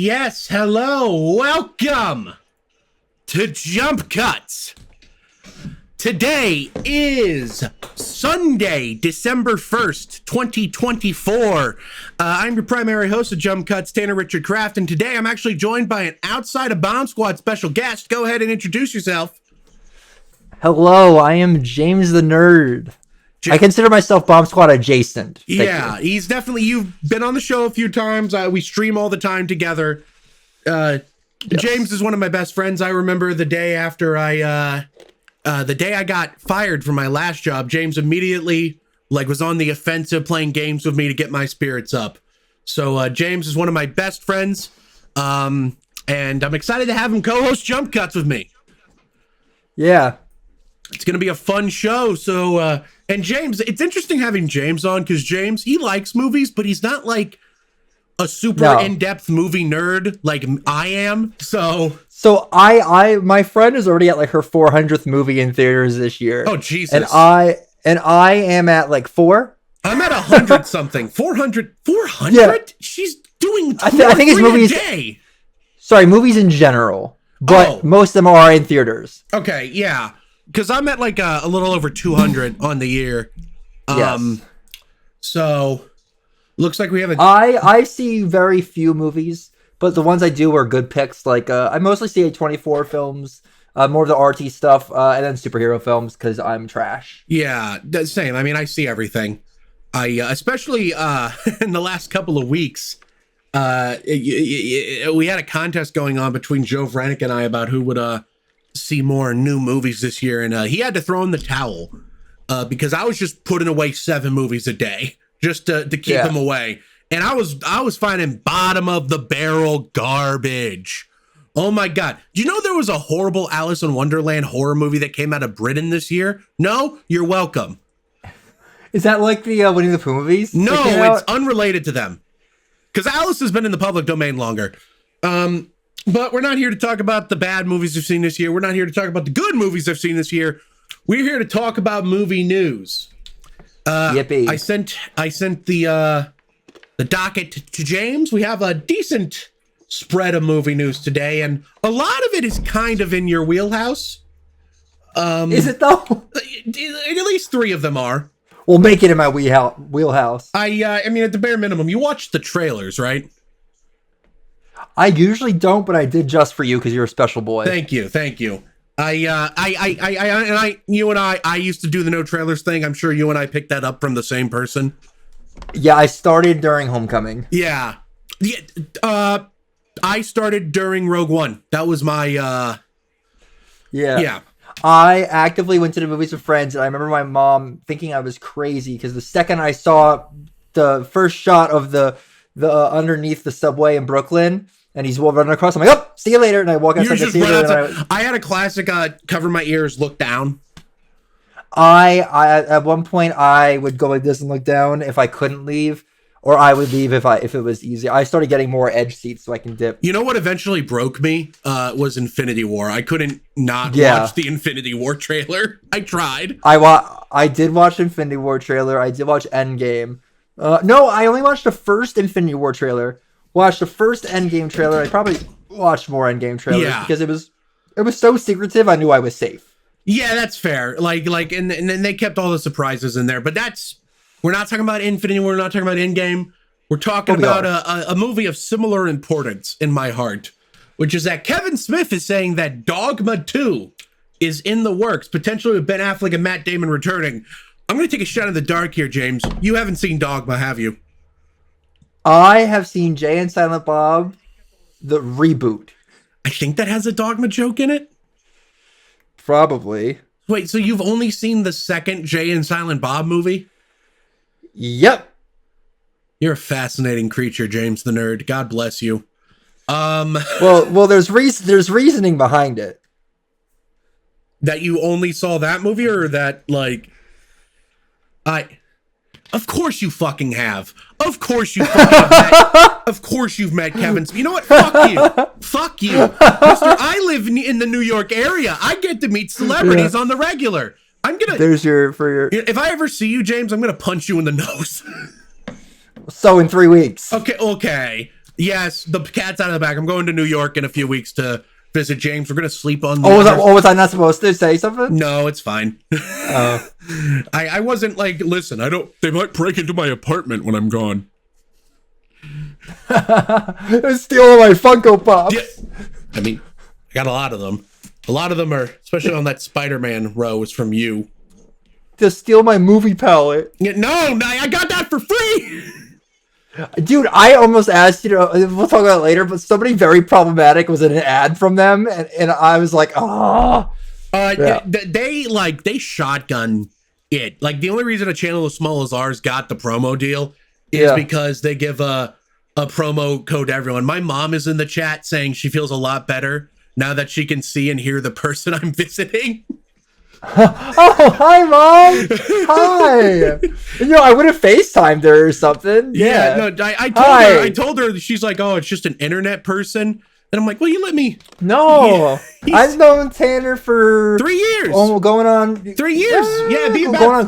Yes, hello, welcome to Jump Cuts. Today is Sunday, December 1st, 2024. I'm your primary host of Jump Cuts, Tanner Richard Kraft, and today I'm actually joined by an Outside of Bomb Squad special guest. Go ahead and introduce yourself. Hello, I am James the Nerd. I consider myself Bomb Squad adjacent. Thank you. He's definitely, you've been on the show a few times. We stream all the time together. Yes. James is one of my best friends. I remember the day after the day I got fired from my last job, James immediately was on the offensive playing games with me to get my spirits up. So James is one of my best friends. And I'm excited to have him co-host Jump Cuts with me. Yeah. It's going to be a fun show. So, and James, it's interesting having James on because James, he likes movies, but he's not like a super in-depth movie nerd like I am. So my friend is already at like her 400th movie in theaters this year. Oh, Jesus. And I am at like 4. I'm at 100 something. 400? Yeah. She's doing I think it's movies. A day. Sorry, movies in general, but most of them are in theaters. Okay, yeah. Because I'm at like a little over 200 on the year. Yes. So looks like we have I see very few movies, but the ones I do are good picks. Like I mostly see A24 films, more of the RT stuff, and then superhero films because I'm trash. Yeah, same. I mean, I see everything. I especially in the last couple of weeks, we had a contest going on between Joe Vrenick and I about who would see more new movies this year, and he had to throw in the towel because I was just putting away 7 movies a day just to keep him away, and I was finding bottom of the barrel garbage. Oh my god, do you know there was a horrible Alice in Wonderland horror movie that came out of Britain this year? No, you're welcome. Is that like the Winnie the Pooh movies? No, it's unrelated to them because Alice has been in the public domain longer. But we're not here to talk about the bad movies we've seen this year. We're not here to talk about the good movies I've seen this year. We're here to talk about movie news. Yippee. I sent the docket to James. We have a decent spread of movie news today, and a lot of it is kind of in your wheelhouse. Is it though? At least 3 of them are. We'll make it in my wheelhouse. I mean, at the bare minimum, you watched the trailers, right? I usually don't, but I did just for you because you're a special boy. Thank you. You and I used to do the no trailers thing. I'm sure you and I picked that up from the same person. Yeah, I started during Homecoming. Yeah. I started during Rogue One. That was my, Yeah. I actively went to the movies with friends, and I remember my mom thinking I was crazy because the second I saw the first shot of the underneath the subway in Brooklyn, and he's running across, I'm like, oh, see you later, and I walk outside the theater. I had a classic cover my ears, look down. I at one point I would go like this and look down if I couldn't leave, or I would leave if it was easy. I started getting more edge seats so I can dip. You know what eventually broke me was Infinity War. I couldn't not watch the Infinity War trailer. I tried. I did watch Infinity War trailer. I did watch Endgame. No, I only watched the first Infinity War trailer. Watched the first Endgame trailer. I probably watched more Endgame trailers because it was so secretive. I knew I was safe. Yeah, that's fair. And they kept all the surprises in there. But we're not talking about Infinity War. We're not talking about Endgame. We're talking about a movie of similar importance in my heart, which is that Kevin Smith is saying that Dogma 2 is in the works, potentially with Ben Affleck and Matt Damon returning. I'm going to take a shot in the dark here, James. You haven't seen Dogma, have you? I have seen Jay and Silent Bob, the reboot. I think that has a Dogma joke in it. Probably. Wait, so you've only seen the second Jay and Silent Bob movie? Yep. You're a fascinating creature, James the Nerd. God bless you. Well, there's reasoning behind it. That you only saw that movie, or that of course you fucking have. Of course you fucking have met. Of course you've met Kevin. You know what? Fuck you. Fuck you. Mister, I live in the New York area. I get to meet celebrities on the regular. I'm gonna. If I ever see you, James, I'm gonna punch you in the nose. So in 3 weeks. Okay. Yes, the cat's out of the bag. I'm going to New York in a few weeks to visit James. We're gonna sleep on. Was I not supposed to say something? No, it's fine. I wasn't like, listen, I don't. They might break into my apartment when I'm gone. They're stealing my Funko Pops. Yeah. I mean, I got a lot of them. A lot of them are, especially on that Spider-Man row, is from you. To steal my movie palette. Yeah, no, I got that for free. Dude, I almost asked you to, we'll talk about it later, but somebody very problematic was in an ad from them, and I was like, oh. They shotgun it. Like, the only reason a channel as small as ours got the promo deal is because they give a promo code to everyone. My mom is in the chat saying she feels a lot better now that she can see and hear the person I'm visiting. Oh, hi, Mom. Hi. I would have FaceTimed her or something. Yeah. No, I told her, she's like, oh, it's just an internet person. And I'm like, well, you let me. No, I've known Tanner for 3 years. Oh, going on 3 years.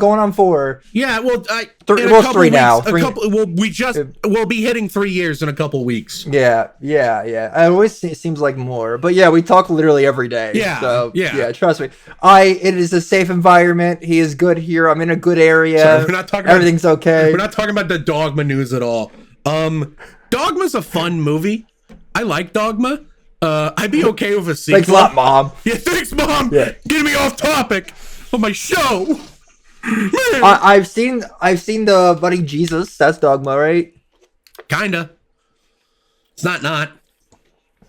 Going on 4. Yeah, well, three now. We'll be hitting 3 years in a couple weeks. Yeah. It always seems like more, but yeah, we talk literally every day. Yeah. So yeah, trust me. It is a safe environment. He is good here. I'm in a good area. Sorry, we're not talking. Everything's okay. We're not talking about the Dogma news at all. Dogma's a fun movie. I like Dogma. I'd be okay with a sequel. Thanks a lot, Mom. Yeah, thanks, Mom. Yeah. Getting me off topic on my show. I've seen the Buddy Jesus. That's Dogma, right? Kinda. It's not.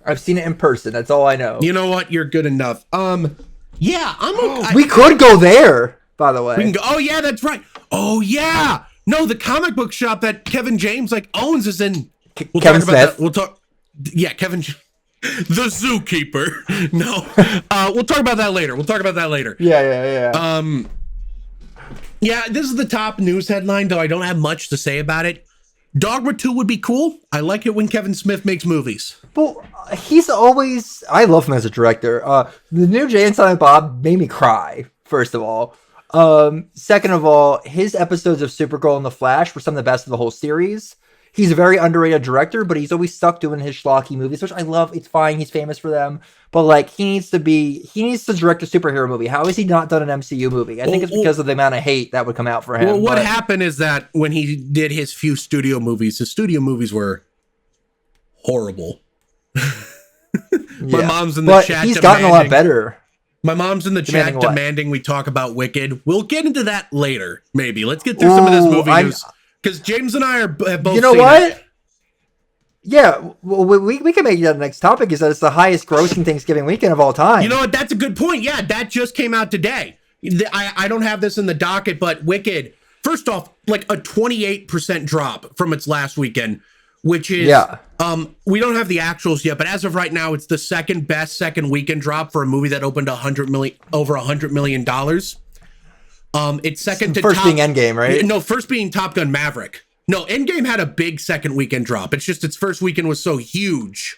I've seen it in person. That's all I know. You know what? You're good enough. Yeah, I'm okay. We could go there, by the way. We can go. Oh yeah, that's right. Oh yeah. No, the comic book shop that Kevin James owns is in. Kevin Smith. We'll talk. Yeah, Kevin. The zookeeper. No. We'll talk about that later. Yeah. Yeah, this is the top news headline, though I don't have much to say about it. Dogma 2 would be cool. I like it when Kevin Smith makes movies. Well, I love him as a director. The new Jay and Silent Bob made me cry, first of all. Second of all, his episodes of Supergirl and The Flash were some of the best of the whole series. He's a very underrated director, but he's always stuck doing his schlocky movies, which I love. It's fine. He's famous for them. But like, he needs to direct a superhero movie. How has he not done an MCU movie? I think it's because of the amount of hate that would come out for him. Well, what happened is that when he did his few studio movies, his studio movies were horrible. My mom's in the chat. He's gotten a lot better. My mom's in the chat demanding we talk about Wicked. We'll get into that later, maybe. Let's get through some of this movie news. Because James and I have both You know what? It. Yeah, well, we can make that the next topic is that it's the highest grossing Thanksgiving weekend of all time. You know what? That's a good point. Yeah, that just came out today. I don't have this in the docket, but Wicked, first off, like a 28% drop from its last weekend, which is, we don't have the actuals yet, but as of right now, it's the second best second weekend drop for a movie that opened over $100 million. It's second to first being Endgame, right? No, first being Top Gun Maverick. No, Endgame had a big second weekend drop. It's just its first weekend was so huge.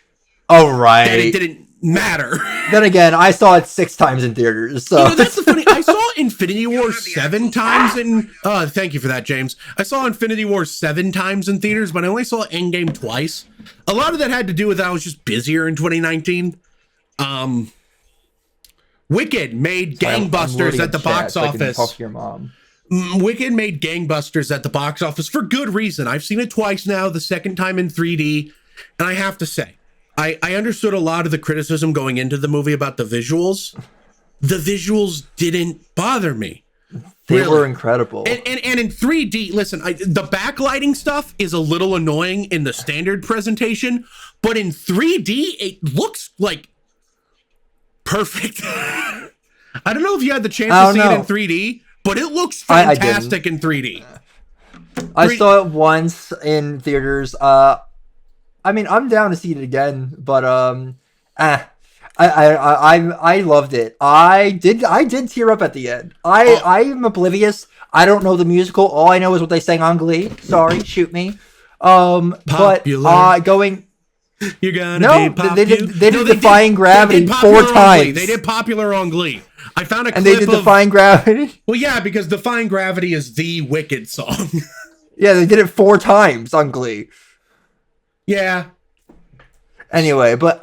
Oh, right. That it didn't matter. Then again, I saw it 6 times in theaters. So that's the funny. I saw Infinity War 7 times in. Thank you for that, James. I saw Infinity War 7 times in theaters, but I only saw Endgame twice. A lot of that had to do with that I was just busier in 2019. Wicked made gangbusters at the box office. Talk to your mom. Wicked made gangbusters at the box office for good reason. I've seen it twice now, the second time in 3D. And I have to say, I understood a lot of the criticism going into the movie about the visuals. The visuals didn't bother me. They were incredible. And in 3D, listen, the backlighting stuff is a little annoying in the standard presentation, but in 3D, it looks like perfect. I don't know if you had the chance to see it in 3D, but it looks fantastic in 3D. I saw it once in theaters. I mean, I'm down to see it again, but I loved it. I did tear up at the end. I'm oblivious. I don't know the musical. All I know is what they sang on Glee. Sorry, shoot me. Popular. Going. You're gonna be popular. They did Defying Gravity 4 times. They did Popular on Glee. I found a clip they did Defying Gravity? Well, yeah, because Defying Gravity is the Wicked song. Yeah, they did it 4 times on Glee. Yeah. Anyway, but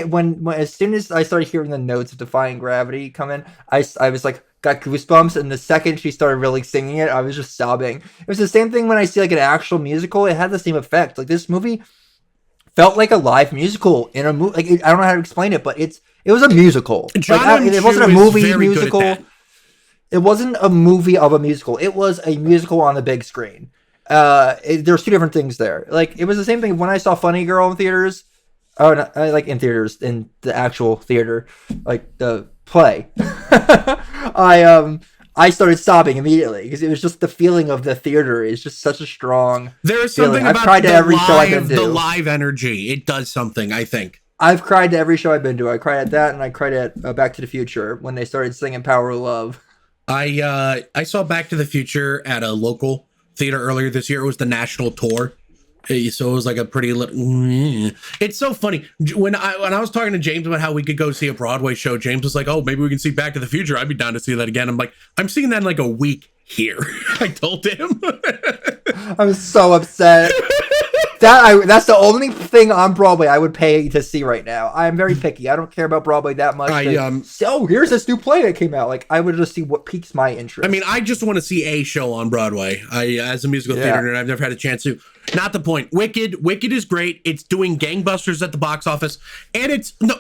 when as soon as I started hearing the notes of Defying Gravity come in, I was like got goosebumps, and the second she started really singing it, I was just sobbing. It was the same thing when I see like an actual musical. It had the same effect. Like this movie felt like a live musical in a movie. Like I don't know how to explain it, but it was a musical. It wasn't a movie musical. It wasn't a movie of a musical. It was a musical on the big screen. There's two different things there. Like it was the same thing when I saw Funny Girl in theaters. Oh, no, like in theaters, in the actual theater, like the play. I started sobbing immediately because it was just the feeling of the theater is just such a strong. There is something about the live energy. It does something, I think. I've cried to every show I've been to. I cried at that, and I cried at Back to the Future when they started singing "Power of Love." I saw Back to the Future at a local theater earlier this year. It was the national tour. So it was like a pretty little. It's so funny when I was talking to James about how we could go see a Broadway show. James was like, "Oh, maybe we can see Back to the Future. I'd be down to see that again." I'm like, "I'm seeing that in like a week here." I told him. I'm so upset. That's the only thing on Broadway I would pay to see right now. I'm very picky. I don't care about Broadway that much. So here's this new play that came out. Like I would just see what piques my interest. I mean, I just want to see a show on Broadway. As a musical theater nerd, I've never had a chance to. Not the point. Wicked is great. It's doing gangbusters at the box office, and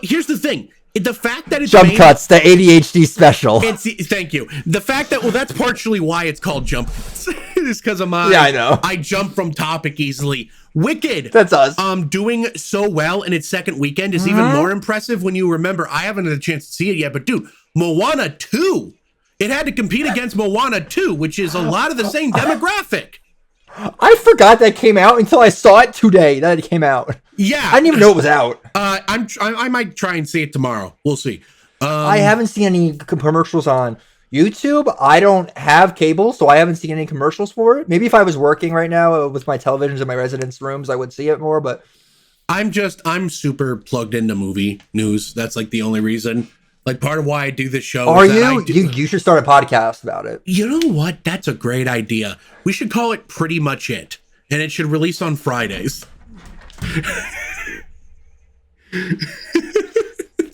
here's the thing. The fact that it's Jump Cuts, the ADHD special. Thank you. The fact that that's partially why it's called Jump Cuts. Is because of my. Yeah, I know. I jump from topic easily. Wicked. That's us. Doing so well in its second weekend is even more impressive when you remember. I haven't had a chance to see it yet, but dude, Moana 2. It had to compete against Moana 2, which is a lot of the same demographic. I forgot that came out until I saw it today. That it came out. Yeah, I didn't even know it was out. I might try and see it tomorrow. We'll see. I haven't seen any commercials on YouTube. I don't have cable, so I haven't seen any commercials for it. Maybe if I was working right now with my televisions in my residence rooms, I would see it more. But I'm super plugged into movie news. That's like the only reason. Like part of why I do this show. Are you? You should start a podcast about it. You know what? That's a great idea. We should call it Pretty Much It, and it should release on Fridays.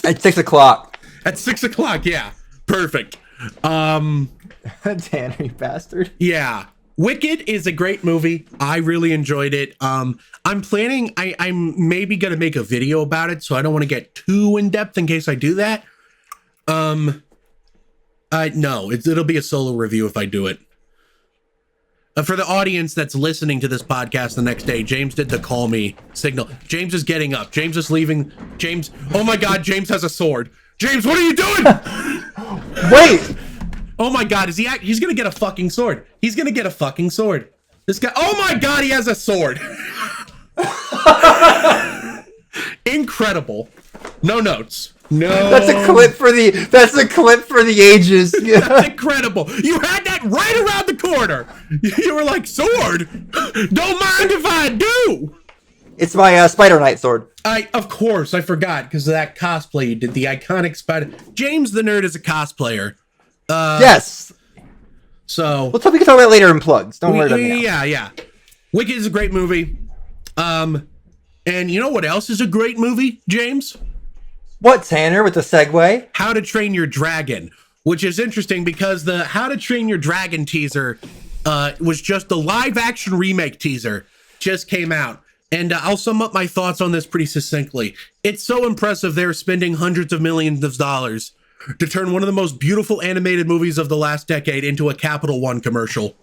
At 6 o'clock. At 6 o'clock, yeah. Perfect. Tanner, you bastard. Yeah. Wicked is a great movie. I really enjoyed it. I'm planning, I'm maybe going to make a video about it, so I don't want to get too in-depth in case I do that. No, it'll be a solo review if I do it. For the audience that's listening to this podcast the next day, James did the call me signal. James is getting up. James is leaving. James, oh my God, James has a sword. James, what are you doing? Wait. Oh my God, he's gonna get a fucking sword. He's gonna get a fucking sword. This guy, oh my God, he has a sword. Incredible. No notes. No. That's a clip for the ages. Yeah. That's incredible. You had that right around the corner. You were like, sword? Don't mind if I do. It's my Spider Knight sword. Of course, I forgot because of that cosplay you did. The iconic Spider. James the Nerd is a cosplayer. Yes. So. We can talk about it later in plugs. Don't worry about me. Yeah. Wicked is a great movie. And you know what else is a great movie, James? What, Tanner, with the segue? How to Train Your Dragon, which is interesting because the How to Train Your Dragon teaser was just the live action remake teaser just came out. And I'll sum up my thoughts on this pretty succinctly. It's so impressive they're spending hundreds of millions of dollars to turn one of the most beautiful animated movies of the last decade into a Capital One commercial.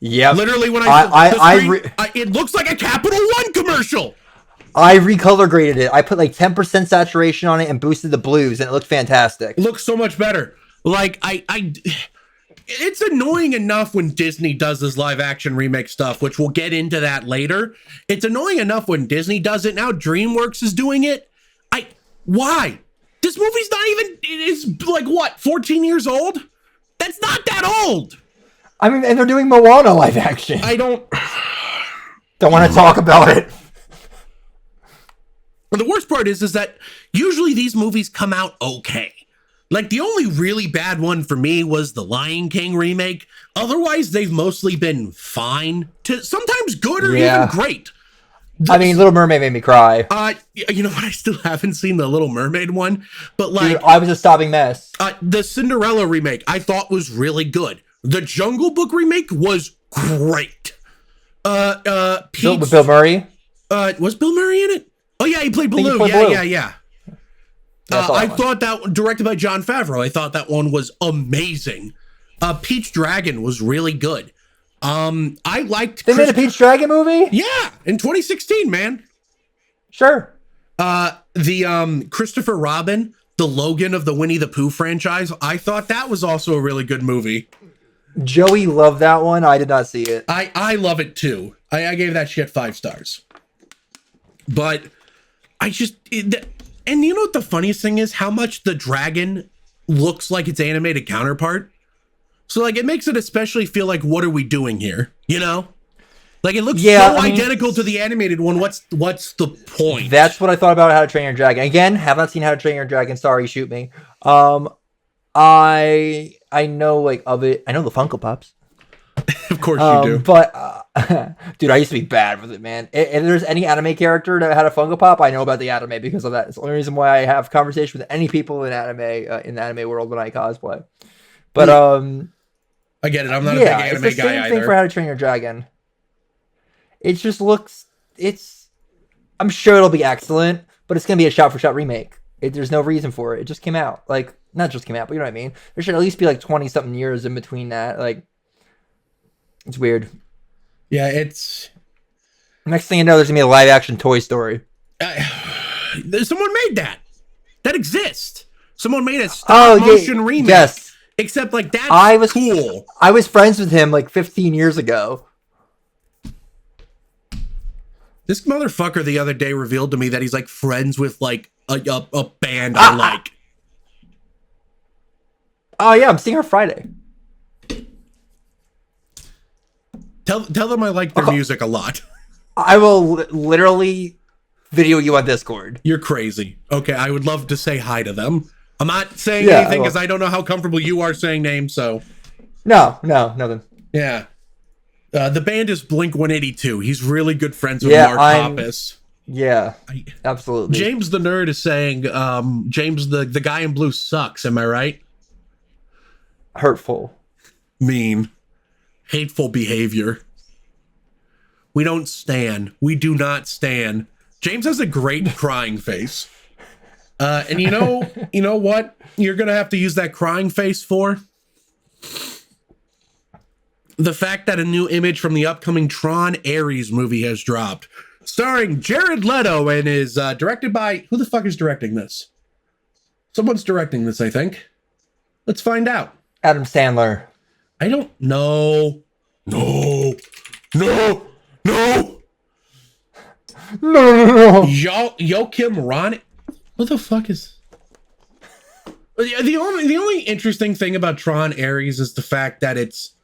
Yeah, literally when it looks like a Capital One commercial. I recolor graded it. I put like 10% saturation on it and boosted the blues, and it looked fantastic. It looks so much better. Like it's annoying enough when Disney does this live action remake stuff, which we'll get into that later. It's annoying enough when Disney does it. Now DreamWorks is doing it. Why? This movie's not even, it's like what, 14 years old? That's not that old. I mean, and they're doing Moana live action. I don't want to talk about it. The worst part is that usually these movies come out okay. Like the only really bad one for me was the Lion King remake. Otherwise, they've mostly been fine to sometimes good or even great. I mean, Little Mermaid made me cry. You know what? I still haven't seen the Little Mermaid one, but like, Dude, I was a sobbing mess. The Cinderella remake I thought was really good. The Jungle Book remake was great. With Bill Murray. Was Bill Murray in it? Oh yeah, he played Baloo. Baloo. Yeah. I thought that, directed by Jon Favreau, I thought that one was amazing. Peach Dragon was really good. I liked. They made a Peach Dragon movie? Yeah, in 2016, man. Sure. The Christopher Robin, the Logan of the Winnie the Pooh franchise, I thought that was also a really good movie. Joey loved that one. I did not see it. I love it too. I gave that shit 5 stars. But I just... And you know what the funniest thing is? How much the dragon looks like its animated counterpart. So like it makes it especially feel like, what are we doing here? You know? Like it looks identical to the animated one. What's the point? That's what I thought about How to Train Your Dragon. Again, have not seen How to Train Your Dragon. Sorry, shoot me. I know like of it. I know the Funko Pops. Of course you do. But dude, I used to be bad with it, man. If there's any anime character that had a Funko Pop, I know about the anime because of that. It's the only reason why I have conversation with any people in anime in the anime world when I cosplay. But I get it. I'm not a big anime it's the guy same either. thing for How to Train Your Dragon. It just looks. I'm sure it'll be excellent, but it's gonna be a shot-for-shot remake. There's no reason for it. It just came out. Like, not just came out, but you know what I mean. There should at least be like 20-something years in between that. Like, it's weird. Yeah, it's... Next thing you know, there's gonna be a live-action Toy Story. Someone made that. That exists. Someone made a stop-motion remake. Yes. Except, like, that's cool. I was friends with him, like, 15 years ago. This motherfucker the other day revealed to me that he's, like, friends with, like, a band I like. Oh, yeah, I'm seeing her Friday. Tell them I like their music a lot. I will literally video you on Discord. You're crazy. Okay, I would love to say hi to them. I'm not saying anything because I don't know how comfortable you are saying names, so... No, nothing. Yeah. The band is Blink-182. He's really good friends with Mark Hoppus. Yeah, absolutely. James the Nerd is saying, James the guy in blue sucks, am I right? Hurtful. Mean. Hateful behavior. We don't stand. We do not stand. James has a great crying face. And you know what you're going to have to use that crying face for? The fact that a new image from the upcoming Tron Ares movie has dropped. Starring Jared Leto and is directed by... Who the fuck is directing this? Someone's directing this, I think. Let's find out. Adam Sandler. I don't know. No. Joachim Ron. What the fuck is... The only interesting thing about Tron Ares is the fact that it's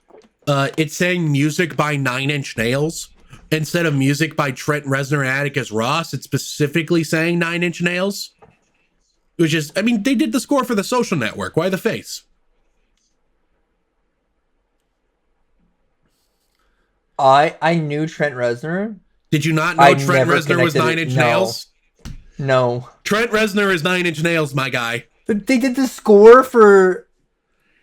saying music by Nine Inch Nails instead of music by Trent Reznor and Atticus Ross. It's specifically saying Nine Inch Nails, which is, I mean, they did the score for The Social Network. Why the face? I knew Trent Reznor. Did you not know Trent Reznor was Nine Inch Nails? No. Trent Reznor is Nine Inch Nails, my guy. They did the score for...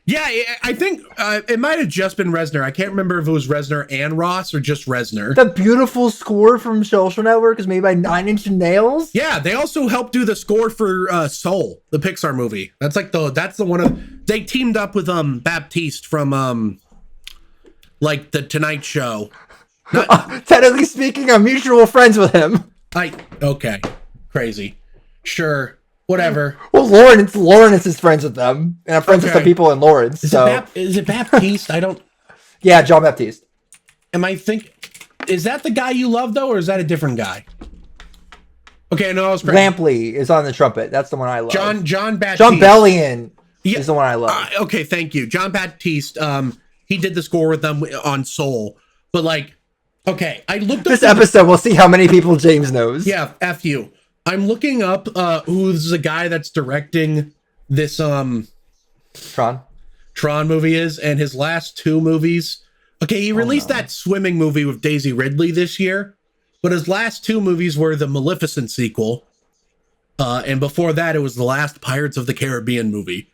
Yeah, I think it might have just been Reznor. I can't remember if it was Reznor and Ross or just Reznor. The beautiful score from Social Network is made by Nine Inch Nails? Yeah, they also helped do the score for Soul, the Pixar movie. That's the one of... They teamed up with Baptiste from like The Tonight Show. Technically speaking, I'm mutual friends with him. Okay. Crazy. Sure. Whatever. Well, Lawrence is friends with them. And I'm friends with some people in Lawrence. Is it Baptiste? I don't... Yeah, John Baptiste. Is that the guy you love, though, or is that a different guy? Okay, no, I was... Lampley is on the trumpet. That's the one I love. John Baptiste. John Bellion is the one I love. Okay, thank you. John Baptiste, he did the score with them on Soul. But, like, okay, I looked up... This episode, we'll see how many people James knows. Yeah, F you. I'm looking up who's the guy that's directing this Tron movie is, and his last 2 movies. Okay, he released that swimming movie with Daisy Ridley this year, but his last two movies were the Maleficent sequel, and before that, it was the last Pirates of the Caribbean movie,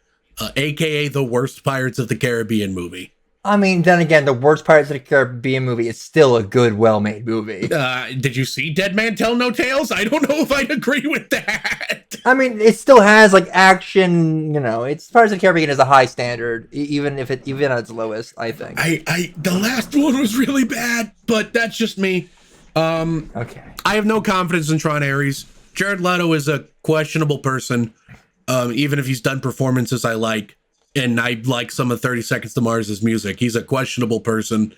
aka the worst Pirates of the Caribbean movie. I mean, then again, the worst Pirates of the Caribbean movie is still a good, well-made movie. Did you see Dead Man Tell No Tales? I don't know if I'd agree with that. I mean, it still has like action. It's Pirates of the Caribbean is a high standard, even at its lowest. I think. The last one was really bad, but that's just me. Okay. I have no confidence in Tron Ares. Jared Leto is a questionable person, even if he's done performances I like. And I like some of 30 Seconds to Mars' music. He's a questionable person.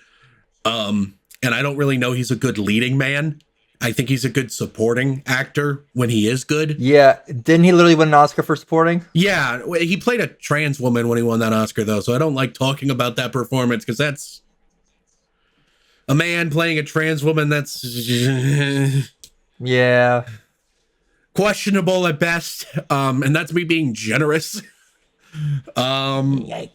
And I don't really know he's a good leading man. I think he's a good supporting actor when he is good. Yeah. Didn't he literally win an Oscar for supporting? Yeah. He played a trans woman when he won that Oscar, though. So I don't like talking about that performance because that's a man playing a trans woman. That's yeah, questionable at best. And that's me being generous. The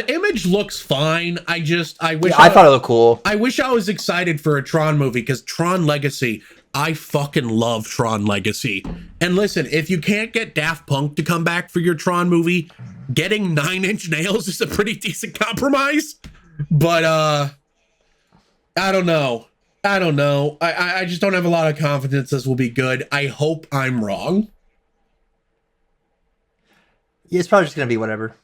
image looks fine. I wish I thought it looked cool. I wish I was excited for a Tron movie because Tron Legacy, I fucking love Tron Legacy. And listen, if you can't get Daft Punk to come back for your Tron movie, getting 9 Inch Nails is a pretty decent compromise. But I don't know. I just don't have a lot of confidence this will be good. I hope I'm wrong. Yeah, it's probably just gonna be whatever.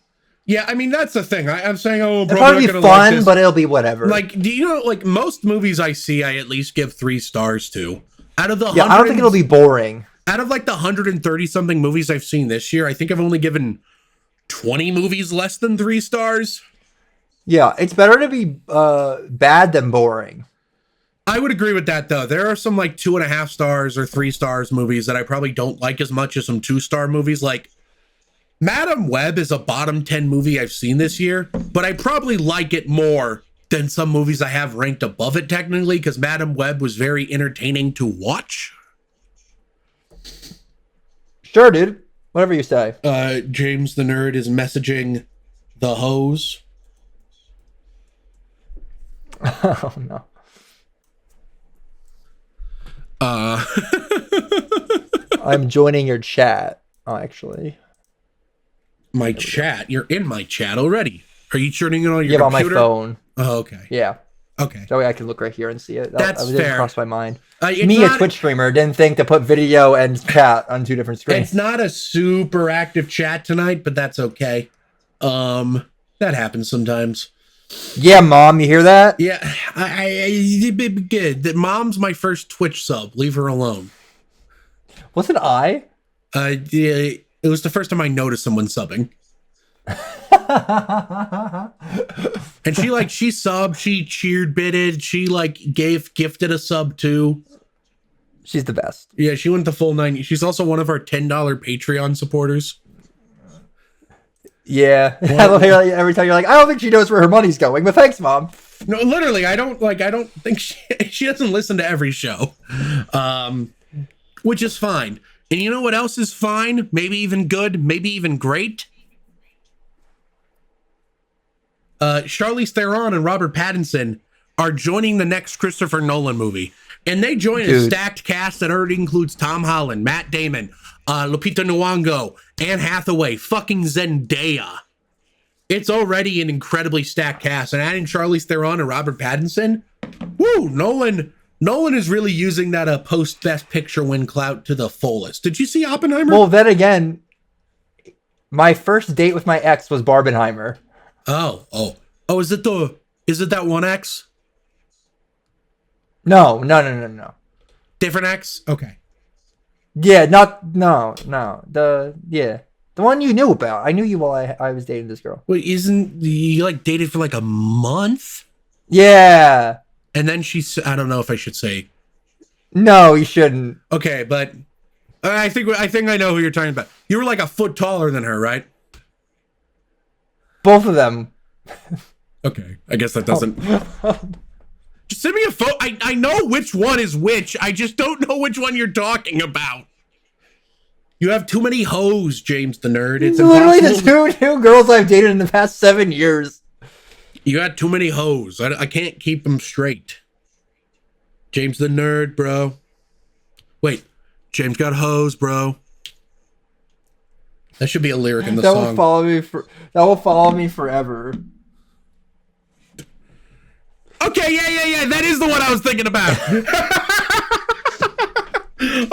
Yeah, I mean that's the thing. I'm saying, oh, it'll probably be fun, like but it'll be whatever. Like, do you know, like most movies I see, I at least give 3 stars to. Out of the I don't think it'll be boring. Out of like the 130 something movies I've seen this year, I think I've only given 20 movies less than 3 stars. Yeah, it's better to be bad than boring. I would agree with that though. There are some like 2.5 stars or 3 stars movies that I probably don't like as much as some 2-star movies. Like Madam Web is a bottom 10 movie I've seen this year, but I probably like it more than some movies I have ranked above it technically because Madam Web was very entertaining to watch. Sure, dude. Whatever you say. James the Nerd is messaging the hose. Oh, no. I'm joining your chat, actually. My chat? You're in my chat already. Are you turning it on your computer? On my phone. Oh, okay. Yeah. Okay. That way I can look right here and see it. That's fair. Didn't cross my mind. Me, a Twitch streamer, didn't think to put video and chat on 2 different screens. It's not a super active chat tonight, but that's okay. That happens sometimes. Yeah, Mom, you hear that? Yeah, good. Mom's my first Twitch sub. Leave her alone. Was it I? Yeah, it was the first time I noticed someone subbing. And she subbed, she cheered bitted, she gifted a sub too. She's the best. Yeah, she went the full 9. She's also one of our $10 Patreon supporters. Yeah. Every time you're like, I don't think she knows where her money's going, but thanks, Mom. No, literally, I don't think she doesn't listen to every show. Which is fine. And you know what else is fine? Maybe even good, maybe even great. Charlize Theron and Robert Pattinson are joining the next Christopher Nolan movie. And they join a stacked cast that already includes Tom Holland, Matt Damon, Lupita Nyong'o, Anne Hathaway, fucking Zendaya. It's already an incredibly stacked cast. And adding Charlize Theron and Robert Pattinson, woo, Nolan is really using that post-Best Picture win clout to the fullest. Did you see Oppenheimer? Well, then again, my first date with my ex was Barbenheimer. Oh, is it that 1X? No. Different X? Okay. Yeah, the one you knew about. I knew you while I was dating this girl. Wait, isn't you dated for a month? Yeah. And then I don't know if I should say. No, you shouldn't. Okay, but I think I know who you're talking about. You were a foot taller than her, right? Both of them. Okay, I guess that doesn't. Just send me a photo. I know which one is which. I just don't know which one you're talking about. You have too many hoes, James the Nerd. It's literally the two girls I've dated in the past 7 years. You got too many hoes. I can't keep them straight. James the nerd, bro. Wait, James got hose, bro. That should be a lyric in the song. That will follow me forever. Okay, yeah. That is the one I was thinking about.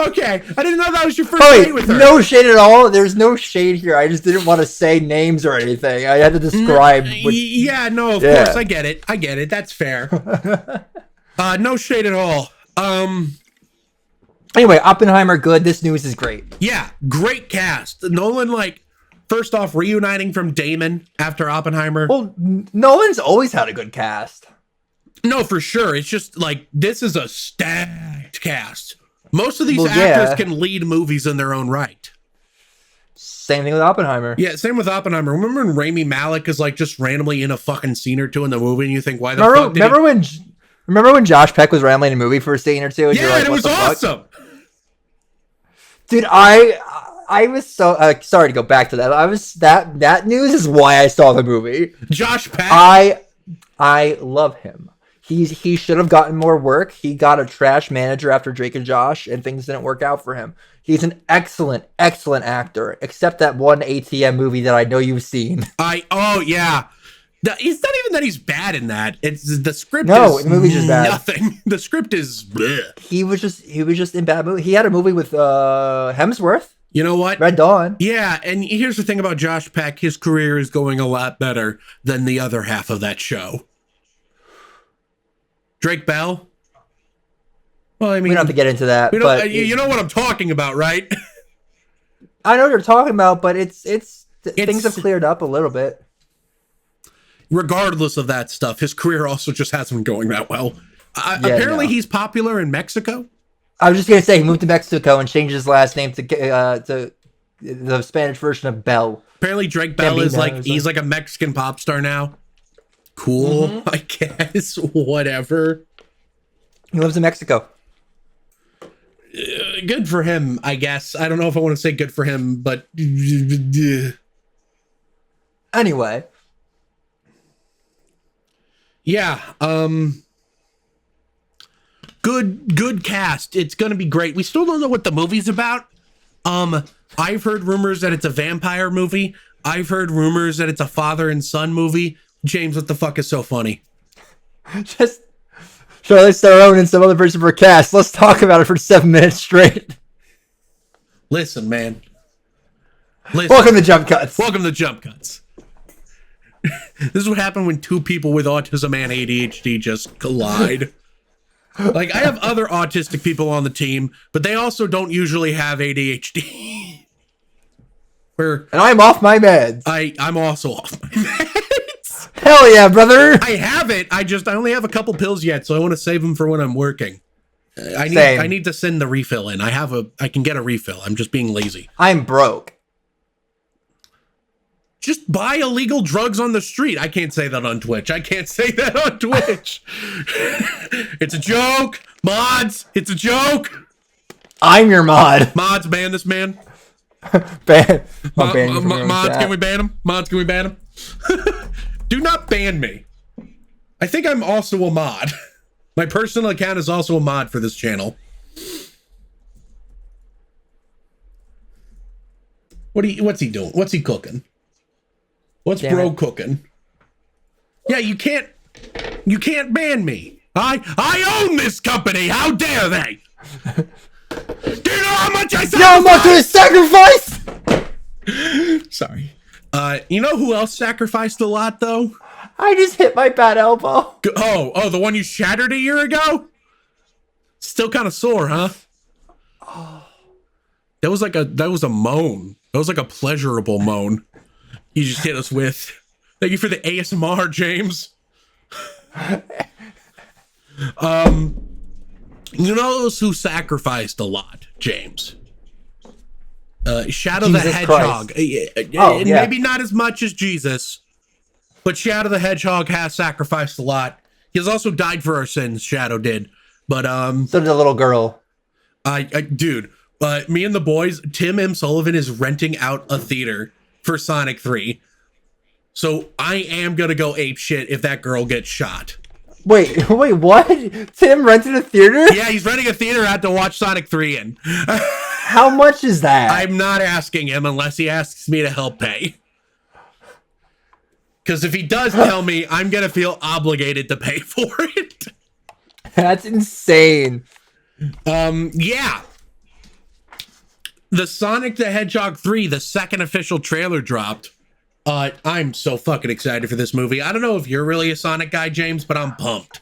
Okay, I didn't know that was your first date with her. No shade at all. There's no shade here. I just didn't want to say names or anything. I had to describe. Of course, I get it. That's fair. No shade at all. Anyway, Oppenheimer, good. This news is great. Yeah, great cast. Nolan, first off, reuniting from Damon after Oppenheimer. Well, Nolan's always had a good cast. No, for sure. It's just this is a stacked cast. Most of these actors can lead movies in their own right. Same thing with Oppenheimer. Yeah, same with Oppenheimer. Remember when Rami Malek is just randomly in a fucking scene or two in the movie, and you think, why the fuck? Remember when Josh Peck was rambling in a movie for a scene or two? And and it was awesome. Dude, I was so sorry to go back to that. That news is why I saw the movie. Josh Peck. I love him. He should have gotten more work. He got a trash manager after Drake and Josh, and things didn't work out for him. He's an excellent actor, except that one ATM movie that I know you've seen. Yeah. It's not even that he's bad in that. It's the script. No, is the movie's just bad. Nothing. The script is bleh. He was just in bad movie. He had a movie with Hemsworth. You know what? Red Dawn. Yeah, and here's the thing about Josh Peck. His career is going a lot better than the other half of that show. Drake Bell? Well, I mean, we don't have to get into that. But you know what I'm talking about, right? I know what you're talking about, but it's things have cleared up a little bit. Regardless of that stuff, his career also just hasn't been going that well. Apparently, he's popular in Mexico. I was just gonna say he moved to Mexico and changed his last name to the Spanish version of Bell. Apparently, Drake Bell is he's a Mexican pop star now. Cool, I guess. Whatever. He lives in Mexico. Good for him, I guess. I don't know if I want to say good for him, but anyway. Yeah. Good cast. It's gonna be great. We still don't know what the movie's about. I've heard rumors that it's a vampire movie. I've heard rumors that it's a father and son movie. James, what the fuck is so funny? Just Charlize Theron and some other person for cast. Let's talk about it for 7 minutes straight. Listen, man. Welcome to Jump Cuts. Welcome to Jump Cuts. This is what happened when two people with autism and ADHD just collide. I have other autistic people on the team, but they also don't usually have ADHD. And I'm off my meds. I'm also off my meds. Hell yeah, brother. I have it. I only have a couple pills yet, so I want to save them for when I'm working. I need to send the refill in. I can get a refill. I'm just being lazy. I'm broke. Just buy illegal drugs on the street. I can't say that on Twitch. It's a joke. Mods, it's a joke. I'm your mod. Mods, ban this man. Mods, can we ban him? Mods, can we ban him? Do not ban me. I think I'm also a mod. My personal account is also a mod for this channel. What's he doing? What's he cooking? What's bro cooking? Yeah, you can't ban me. I own this company. How dare they? Do you know how much I sacrificed? You know how much I sacrificed? Sorry. You know who else sacrificed a lot, though? I just hit my bad elbow. Oh, the one you shattered a year ago? Still kind of sore, huh? Oh. That was a moan. That was like a pleasurable moan. You just hit us with. Thank you for the ASMR, James. You know who sacrificed a lot, James? Shadow the Hedgehog. Maybe not as much as Jesus, but Shadow the Hedgehog has sacrificed a lot. He has also died for our sins, Shadow did. But so did a little girl. Dude, me and the boys, Tim M. Sullivan is renting out a theater for Sonic 3. So I am gonna go ape shit if that girl gets shot. Wait, what? Tim rented a theater? Yeah, he's renting a theater out to watch Sonic 3 in. How much is that? I'm not asking him unless he asks me to help pay. Because if he does tell me, I'm going to feel obligated to pay for it. That's insane. Yeah. The Sonic the Hedgehog 3, the second official trailer dropped. I'm so fucking excited for this movie. I don't know if you're really a Sonic guy, James, but I'm pumped.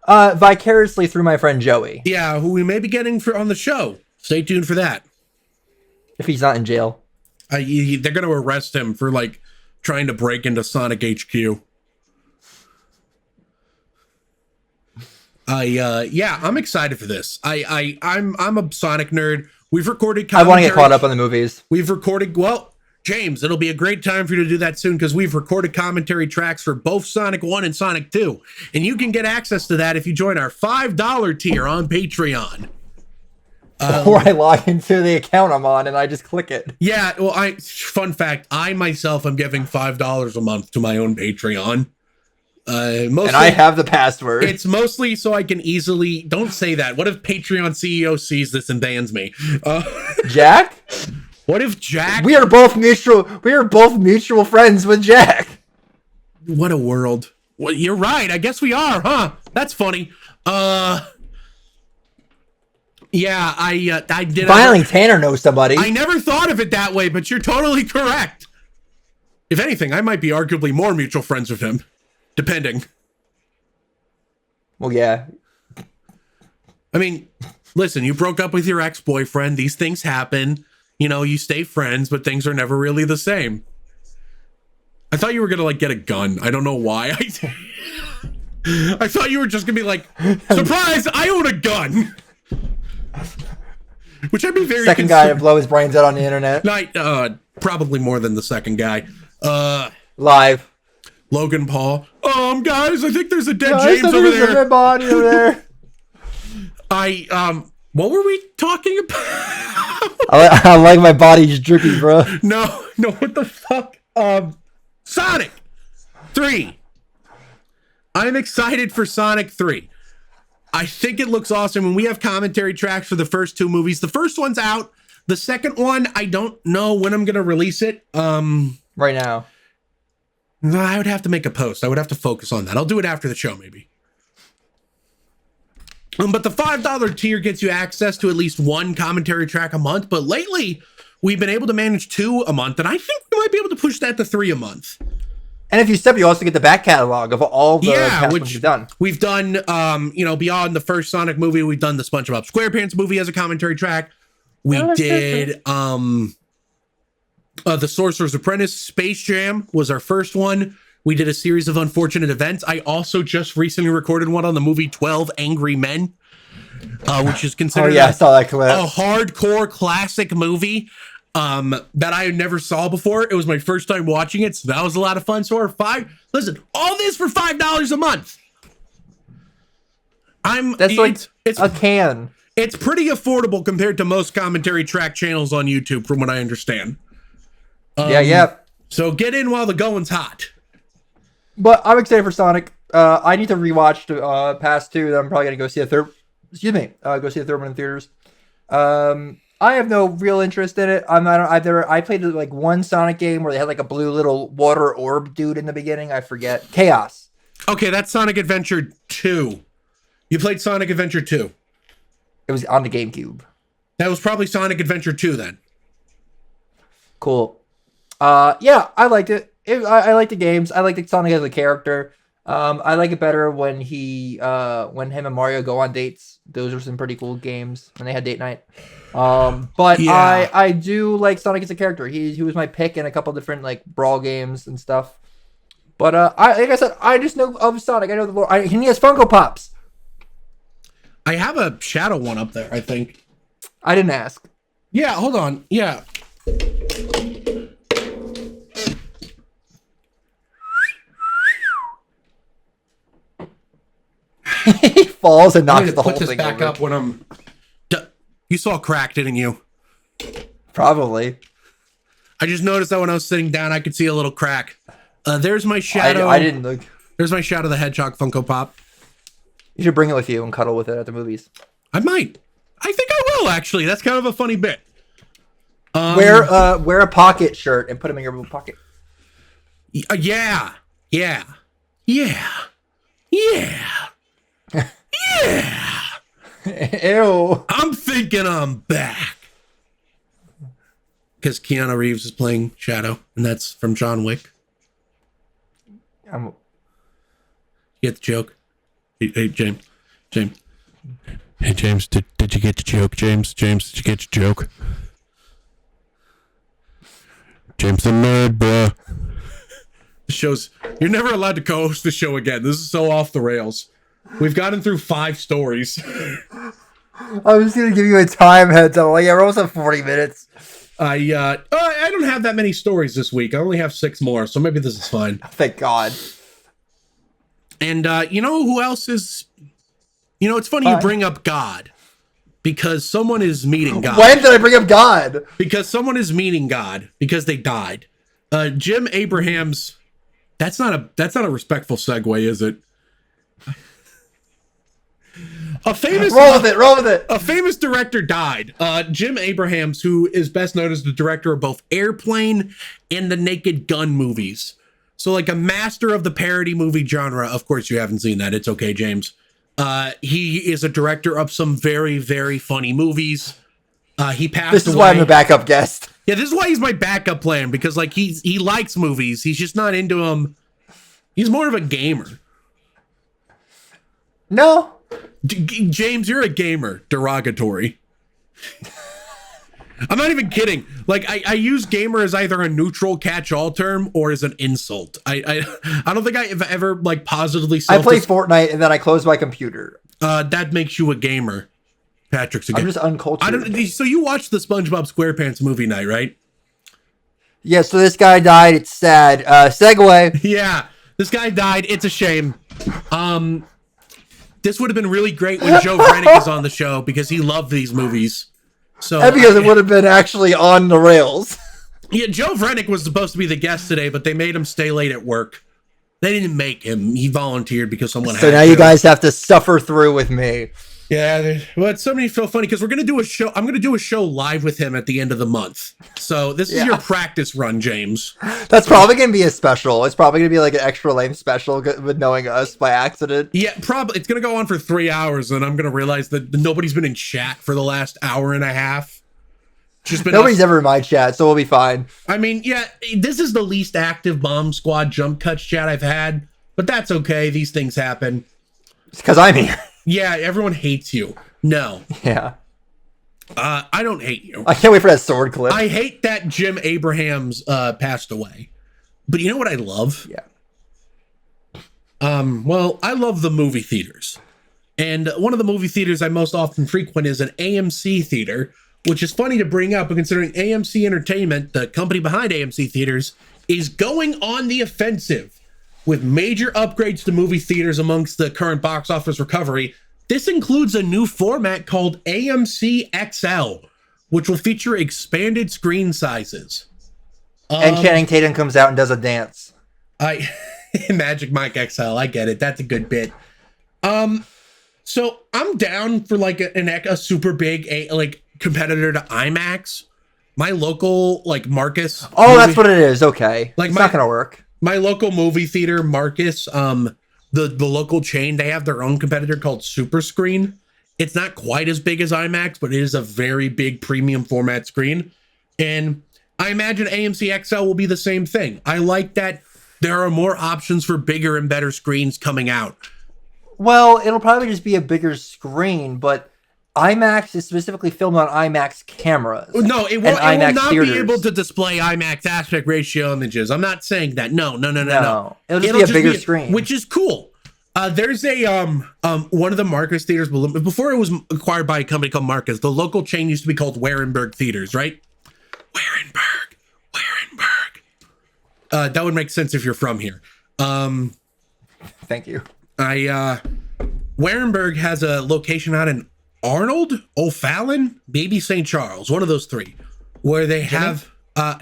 Vicariously through my friend Joey. Yeah, who we may be getting on the show. Stay tuned for that. If he's not in jail. They're going to arrest him for, like, trying to break into Sonic HQ. Yeah, I'm excited for this. I'm a Sonic nerd. We've recorded commentary. I want to get caught up on the movies. We've recorded, well, James, it'll be a great time for you to do that soon because we've recorded commentary tracks for both Sonic 1 and Sonic 2. And you can get access to that if you join our $5 tier on Patreon. Or I log into the account I'm on and I just click it. Yeah, well, fun fact, I myself am giving $5 a month to my own Patreon. Mostly, and I have the password. It's mostly so I can easily... Don't say that. What if Patreon CEO sees this and bans me? Jack? What if Jack... We are both mutual friends with Jack. What a world. Well, you're right. I guess we are, huh? That's funny. Yeah, I did. Finally, Tanner knows somebody. I never thought of it that way, but you're totally correct. If anything, I might be arguably more mutual friends with him, depending. Well, yeah. I mean, listen, you broke up with your ex-boyfriend. These things happen. You know, you stay friends, but things are never really the same. I thought you were gonna, like, get a gun. I don't know why. I thought you were just gonna be like, surprise, I own a gun. Which I'd be very second guy to blow his brains out on the internet. Probably more than the second guy. Live. Logan Paul. Guys, I think there's a dead James over there. There's a dead body over there. What were we talking about? I like my body just drippy, bro. No, what the fuck? Sonic 3. I'm excited for Sonic 3. I think it looks awesome, and we have commentary tracks for the first two movies. The first one's out. The second one, I don't know when I'm going to release it. Right now. No, I would have to make a post. I would have to focus on that. I'll do it after the show, maybe. But the $5 tier gets you access to at least one commentary track a month. But lately, we've been able to manage 2 a month, and I think we might be able to push that to 3 a month. And if you step, you also get the back catalog of all the past ones you've done. We've done, beyond the first Sonic movie, we've done the SpongeBob SquarePants movie as a commentary track. We did the Sorcerer's Apprentice. Space Jam was our first one. We did a series of unfortunate events. I also just recently recorded one on the movie 12 Angry Men, which is considered I saw that clip. A hardcore classic movie that I never saw before. It was my first time watching it, so that was a lot of fun. So listen, all this for $5 a month. It's a can. It's pretty affordable compared to most commentary track channels on YouTube, from what I understand. Yeah. So get in while the going's hot. But I'm excited for Sonic. I need to rewatch the past 2. That I'm probably gonna go see a third. Go see the third one in theaters. I have no real interest in it. I played like one Sonic game where they had like a blue little water orb dude in the beginning. I forget. Chaos. Okay, that's Sonic Adventure 2. You played Sonic Adventure 2. It was on the GameCube. That was probably Sonic Adventure 2 then. Cool. Yeah, I liked it. I like the games. I like the Sonic as a character. I like it better when him and Mario go on dates. Those are some pretty cool games when they had date night. But yeah. I do like Sonic as a character. He was my pick in a couple different like brawl games and stuff. But like I said, I just know of Sonic. I know the lore. He has Funko Pops. I have a Shadow one up there, I think. I didn't ask. Yeah, hold on. Yeah. He falls and knocks the whole thing back over. Up when I'm. You saw a crack, didn't you? Probably. I just noticed that when I was sitting down, I could see a little crack. There's my Shadow. I didn't look. There's my Shadow the Hedgehog Funko Pop. You should bring it with you and cuddle with it at the movies. I might. I think I will, actually. That's kind of a funny bit. Wear a pocket shirt and put them in your pocket. Yeah. Yeah. Yeah. Yeah. Yeah. Ew. I'm thinking I'm back. Because Keanu Reeves is playing Shadow, and that's from John Wick. You get the joke? Hey, James. Hey, James, did you get the joke, James? James, did you get your joke? James the nerd, bro. The show's... You're never allowed to co-host the show again. This is so off the rails. We've gotten through 5 stories. I was going to give you a time heads up. Like, yeah, we're almost at 40 minutes. I don't have that many stories this week. I only have 6 more, so maybe this is fine. Thank God. And you know who else is... You know, it's funny you bring up God. Because someone is meeting God. When did I bring up God? Because someone is meeting God. Because they died. Jim Abrahams... That's not a respectful segue, is it? Roll with it. A famous director died. Jim Abrahams, who is best known as the director of both Airplane and the Naked Gun movies. So like a master of the parody movie genre. Of course, you haven't seen that. It's okay, James. He is a director of some very, very funny movies. He passed away. This is why I'm a backup guest. Yeah, this is why he's my backup plan, because like he likes movies. He's just not into them. He's more of a gamer. No. James, you're a gamer. Derogatory. I'm not even kidding. Like I use gamer as either a neutral catch-all term or as an insult. I don't think I've ever like positively. I play Fortnite and then I close my computer. That makes you a gamer. Patrick's a gamer. I'm just uncultured. So you watched the SpongeBob SquarePants movie night, right? Yeah. So this guy died. It's sad. Segue. Yeah, this guy died. It's a shame. This would have been really great when Joe Vrenick was on the show because he loved these movies. So and because it would have been actually on the rails. Yeah, Joe Vrenick was supposed to be the guest today, but they made him stay late at work. They didn't make him. He volunteered because someone had to. So now you guys have to suffer through with me. Yeah, well, it's so funny because we're going to do a show. I'm going to do a show live with him at the end of the month. So this is your practice run, James. That's probably going to be a special. It's probably going to be like an extra lame special with knowing us by accident. Yeah, probably. It's going to go on for 3 hours, and I'm going to realize that nobody's been in chat for the last hour and a half. Just been Nobody's ever in my chat, so we'll be fine. I mean, yeah, this is the least active Bomb Squad jump cuts chat I've had, but that's okay. These things happen. It's because I'm here. Yeah, everyone hates you. No. Yeah. I don't hate you. I can't wait for that sword clip. I hate that Jim Abrahams passed away. But you know what I love? Yeah. Well, I love the movie theaters. And one of the movie theaters I most often frequent is an AMC theater, which is funny to bring up considering AMC Entertainment, the company behind AMC Theaters, is going on the offensive with major upgrades to movie theaters amongst the current box office recovery. This includes a new format called AMC XL, which will feature expanded screen sizes. And Channing Tatum comes out and does a dance. Magic Mike XL, I get it. That's a good bit. So I'm down for like a super big competitor to IMAX. My local Marcus. Oh, movie, that's what it is. Okay, it's not gonna work. My local movie theater, Marcus, the local chain, they have their own competitor called Super Screen. It's not quite as big as IMAX, but it is a very big premium format screen. And I imagine AMC XL will be the same thing. I like that there are more options for bigger and better screens coming out. Well, it'll probably just be a bigger screen, but IMAX is specifically filmed on IMAX cameras. No, it will not be able to display IMAX aspect ratio images. I'm not saying that. No. It'll just be a bigger screen, which is cool. There's a one of the Marcus theaters before it was acquired by a company called Marcus. The local chain used to be called Warenberg Theaters, right? Warenberg. That would make sense if you're from here. Thank you. Warenberg has a location out in Arnold, O'Fallon, maybe St. Charles, one of those three, where they have the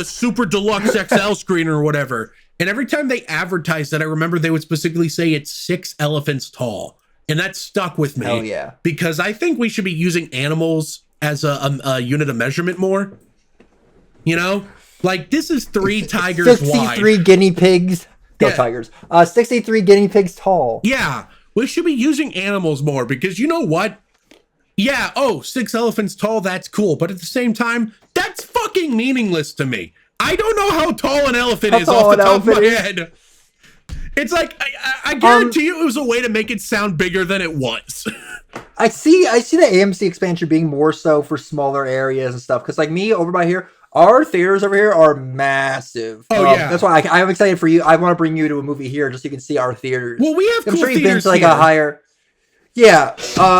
super deluxe XL screen or whatever, And every time they advertised that, I remember they would specifically say it's 6 elephants tall. And that stuck with me. Hell yeah. Because I think we should be using animals as a unit of measurement more. You know? Like, this is 3 tigers 63 wide. 63 guinea pigs. Go Tigers. 63 guinea pigs tall. Yeah. We should be using animals more because you know what? Yeah, 6 elephants tall, that's cool. But at the same time, that's fucking meaningless to me. I don't know how tall an elephant is off the top of my head. It's like, I guarantee you it was a way to make it sound bigger than it was. I see the AMC expansion being more so for smaller areas and stuff. Because like me over by here, our theaters over here are massive. Oh, yeah. That's why I'm excited for you. I want to bring you to a movie here just so you can see our theaters. Well, we have I'm cool sure you've been theaters to like here. a higher... Yeah.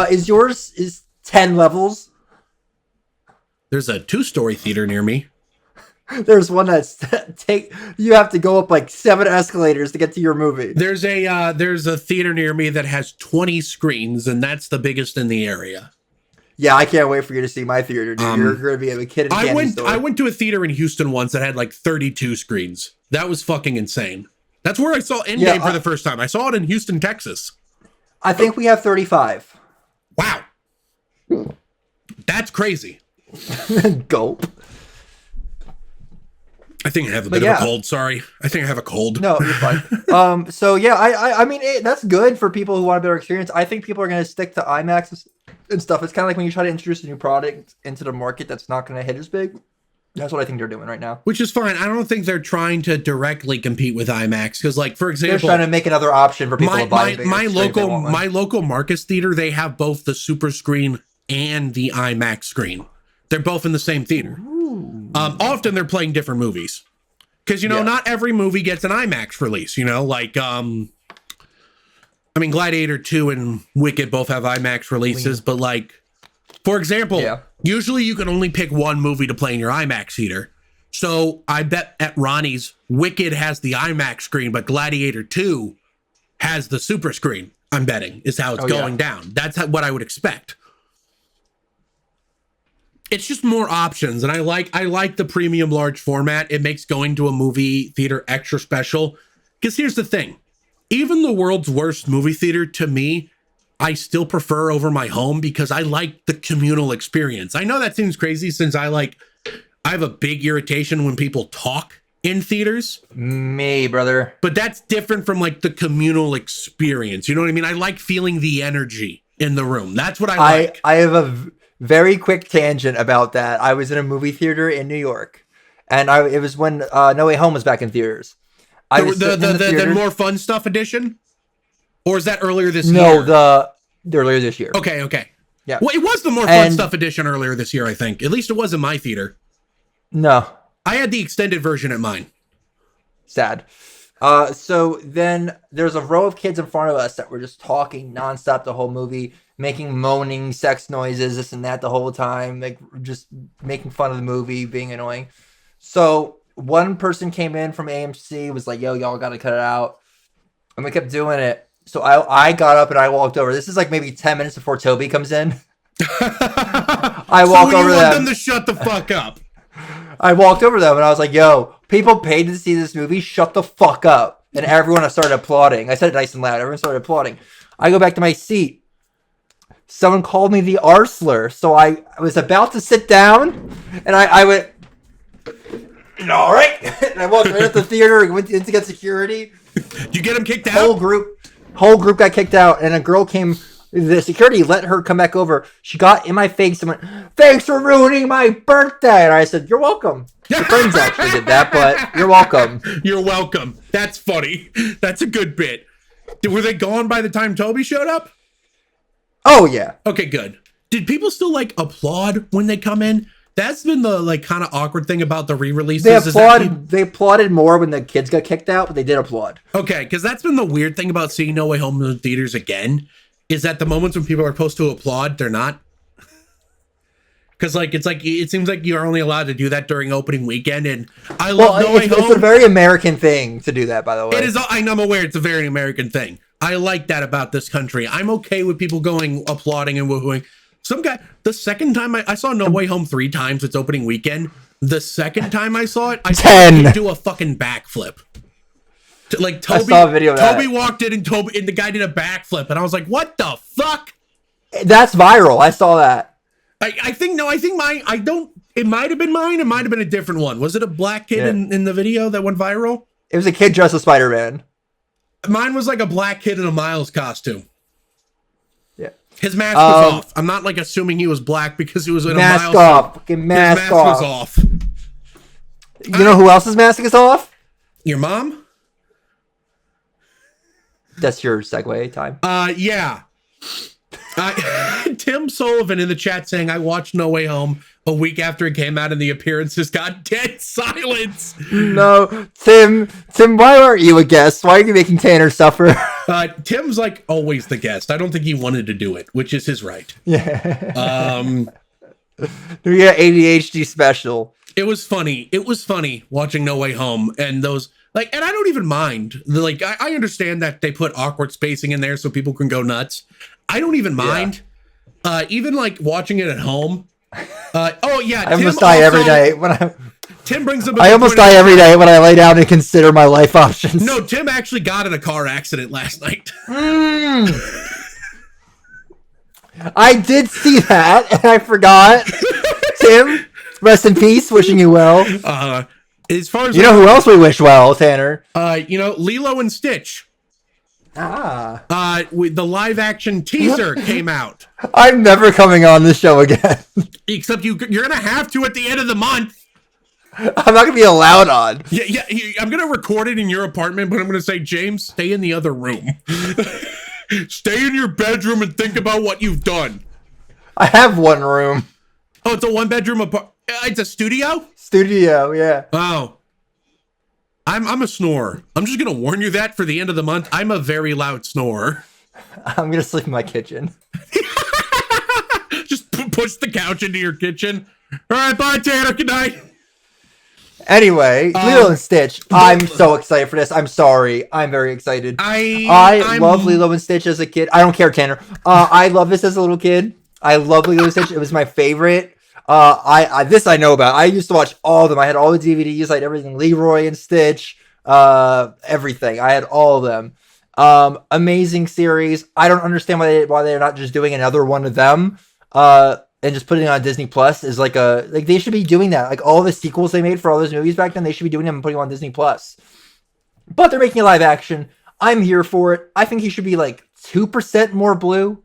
Is yours 10 levels? There's a 2-story theater near me. There's one that's you have to go up like 7 escalators to get to your movie. There's a theater near me that has 20 screens, and that's the biggest in the area. Yeah, I can't wait for you to see my theater, dude. You're going to be a kid in a candy store. I went to a theater in Houston once that had like 32 screens. That was fucking insane. That's where I saw Endgame for the first time. I saw it in Houston, Texas. I think we have 35. Wow. That's crazy. Gulp. I think I have a bit of a cold. Sorry. I think I have a cold. No, you're fine. So yeah, I mean, that's good for people who want a better experience. I think people are going to stick to IMAX and stuff. It's kind of like when you try to introduce a new product into the market that's not going to hit as big. That's what I think they're doing right now. Which is fine. I don't think they're trying to directly compete with IMAX because, like, for example, they're trying to make another option for people to buy. My local Marcus theater, they have both the super screen and the IMAX screen. They're both in the same theater. Often they're playing different movies because not every movie gets an IMAX release. Like Gladiator 2 and Wicked both have IMAX releases, but like, for example, usually you can only pick one movie to play in your IMAX theater. So I bet at Ronnie's, Wicked has the IMAX screen, but Gladiator 2 has the super screen. I'm betting is how it's going down. That's what I would expect. It's just more options, and I like the premium large format. It makes going to a movie theater extra special. Because here's the thing. Even the world's worst movie theater, to me, I still prefer over my home because I like the communal experience. I know that seems crazy since I have a big irritation when people talk in theaters. Me, brother. But that's different from like the communal experience. You know what I mean? I like feeling the energy in the room. That's what I like. I have a very quick tangent about that. I was in a movie theater in New York, and it was when No Way Home was back in theaters. The More Fun Stuff edition? Or is that earlier this year? No, the earlier this year. Okay. Yeah. Well, it was the More Fun Stuff edition earlier this year, I think. At least it was in my theater. No. I had the extended version at mine. Sad. So then there's a row of kids in front of us that were just talking nonstop the whole movie, making moaning sex noises, this and that the whole time, like just making fun of the movie, being annoying. So one person came in from AMC, was like, yo, y'all got to cut it out. And we kept doing it. So I got up and I walked over. This is like maybe 10 minutes before Toby comes in. I walked over to them to shut the fuck up. I walked over to them and I was like, yo, people paid to see this movie. Shut the fuck up. And everyone started applauding. I said it nice and loud. Everyone started applauding. I go back to my seat. Someone called me the arsler. So I was about to sit down and I went, all right. And I walked right out the theater and went in to get security. You get them kicked out? Whole group got kicked out, and a girl came. The security let her come back over. She got in my face and went, "Thanks for ruining my birthday." And I said, "You're welcome." Your friends actually did that, but you're welcome. You're welcome. That's funny. That's a good bit. Were they gone by the time Toby showed up? Oh yeah. Okay, good. Did people still like applaud when they come in? That's been the like kind of awkward thing about the re-releases. They applauded more when the kids got kicked out, but they did applaud. Okay, because that's been the weird thing about seeing No Way Home in the theaters again, is that the moments when people are supposed to applaud, they're not. Because it seems like you're only allowed to do that during opening weekend, and I love No Way Home. It's a very American thing to do that, by the way. It is. I'm aware it's a very American thing. I like that about this country. I'm okay with people going applauding and woohooing. Some guy, the second time I saw No Way Home 3 times its opening weekend. The second time I saw it, I saw him do a fucking backflip. Like Toby, I saw a video of Toby that. walked in and the guy did a backflip, and I was like, "What the fuck?" That's viral. I saw that. I think mine. I don't. It might have been mine. It might have been a different one. Was it a black kid in the video that went viral? It was a kid dressed as Spider-Man. Mine was like a black kid in a Miles costume. Yeah. His mask was off. I'm not like assuming he was black because he was in a Miles. Mask off. Fucking mask His mask off. was off. You know who else's mask is off? Your mom? That's your segue time. Yeah. Tim Sullivan in the chat saying, I watched No Way Home a week after it came out and the appearances got dead silence. No, Tim, why aren't you a guest? Why are you making Tanner suffer? Tim's like always the guest. I don't think he wanted to do it, which is his right. Yeah. We got ADHD special. It was funny. It was funny watching No Way Home and those and I don't even mind. I understand that they put awkward spacing in there so people can go nuts. I don't even mind. Yeah. Even like watching it at home. Oh yeah, I almost die every day Tim brings up. I almost die every day when I lay down and consider my life options. No, Tim actually got in a car accident last night. I did see that and I forgot. Tim, rest in peace. Wishing you well. As far as you know who else we wish well, Tanner. Lilo and Stitch. The live action teaser came out. I'm never coming on this show again. Except you're gonna have to at the end of the month. I'm not gonna be allowed on. Yeah. I'm gonna record it in your apartment, but I'm gonna say, James, stay in the other room. Stay in your bedroom and think about what you've done. I have one room. Oh, it's a one bedroom apartment. It's a studio? Studio, yeah. Oh. I'm a snorer. I'm just gonna warn you that for the end of the month, I'm a very loud snorer. I'm gonna sleep in my kitchen. Just push the couch into your kitchen. All right, bye, Tanner. Good night. Anyway, Lilo and Stitch. I'm so excited for this. I'm sorry. I'm very excited. I love Lilo and Stitch as a kid. I don't care, Tanner. I love this as a little kid. I love Lilo and Stitch. It was my favorite. This I know about. I used to watch all of them. I had all the DVDs. I had everything. Leroy and Stitch. Everything. I had all of them. Amazing series. I don't understand why they're not just doing another one of them. And just putting it on Disney Plus is like they should be doing that. Like all the sequels they made for all those movies back then, they should be doing them and putting them on Disney Plus. But they're making a live action. I'm here for it. I think he should be like 2% more blue.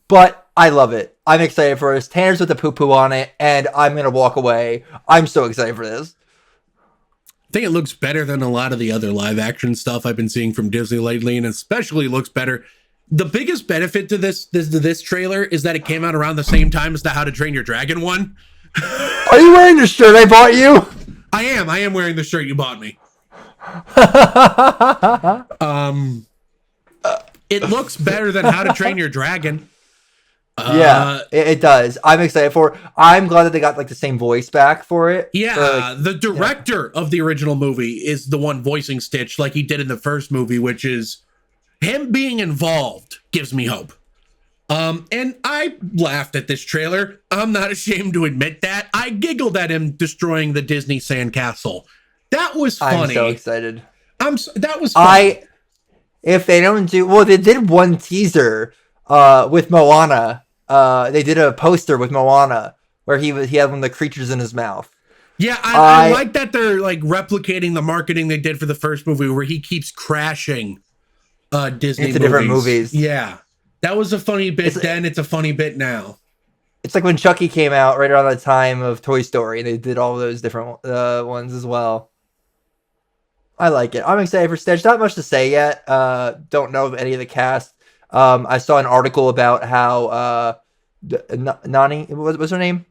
But I love it. I'm excited for this. Tanner's with the poo-poo on it, and I'm going to walk away. I'm so excited for this. I think it looks better than a lot of the other live action stuff I've been seeing from Disney lately, and especially looks better. The biggest benefit to this trailer is that it came out around the same time as the How to Train Your Dragon one. Are you wearing the shirt I bought you? I am wearing the shirt you bought me. It looks better than How to Train Your Dragon. Yeah, it does. I'm excited for it. I'm glad that they got like the same voice back for it. Yeah, the director of the original movie is the one voicing Stitch like he did in the first movie, which is him being involved gives me hope. And I laughed at this trailer. I'm not ashamed to admit that. I giggled at him destroying the Disney sandcastle. That was funny. I'm so excited. That was funny. If they don't do... Well, they did one teaser with Moana. They did a poster with Moana where he had one of the creatures in his mouth. Yeah, I like that they're like replicating the marketing they did for the first movie where he keeps crashing Disney into different movies. Yeah, that was a funny bit then. It's a funny bit now. It's like when Chucky came out right around the time of Toy Story, and they did all those different ones as well. I like it. I'm excited for Stitch. Not much to say yet. Don't know any of the cast. I saw an article about how Nani, what's her name?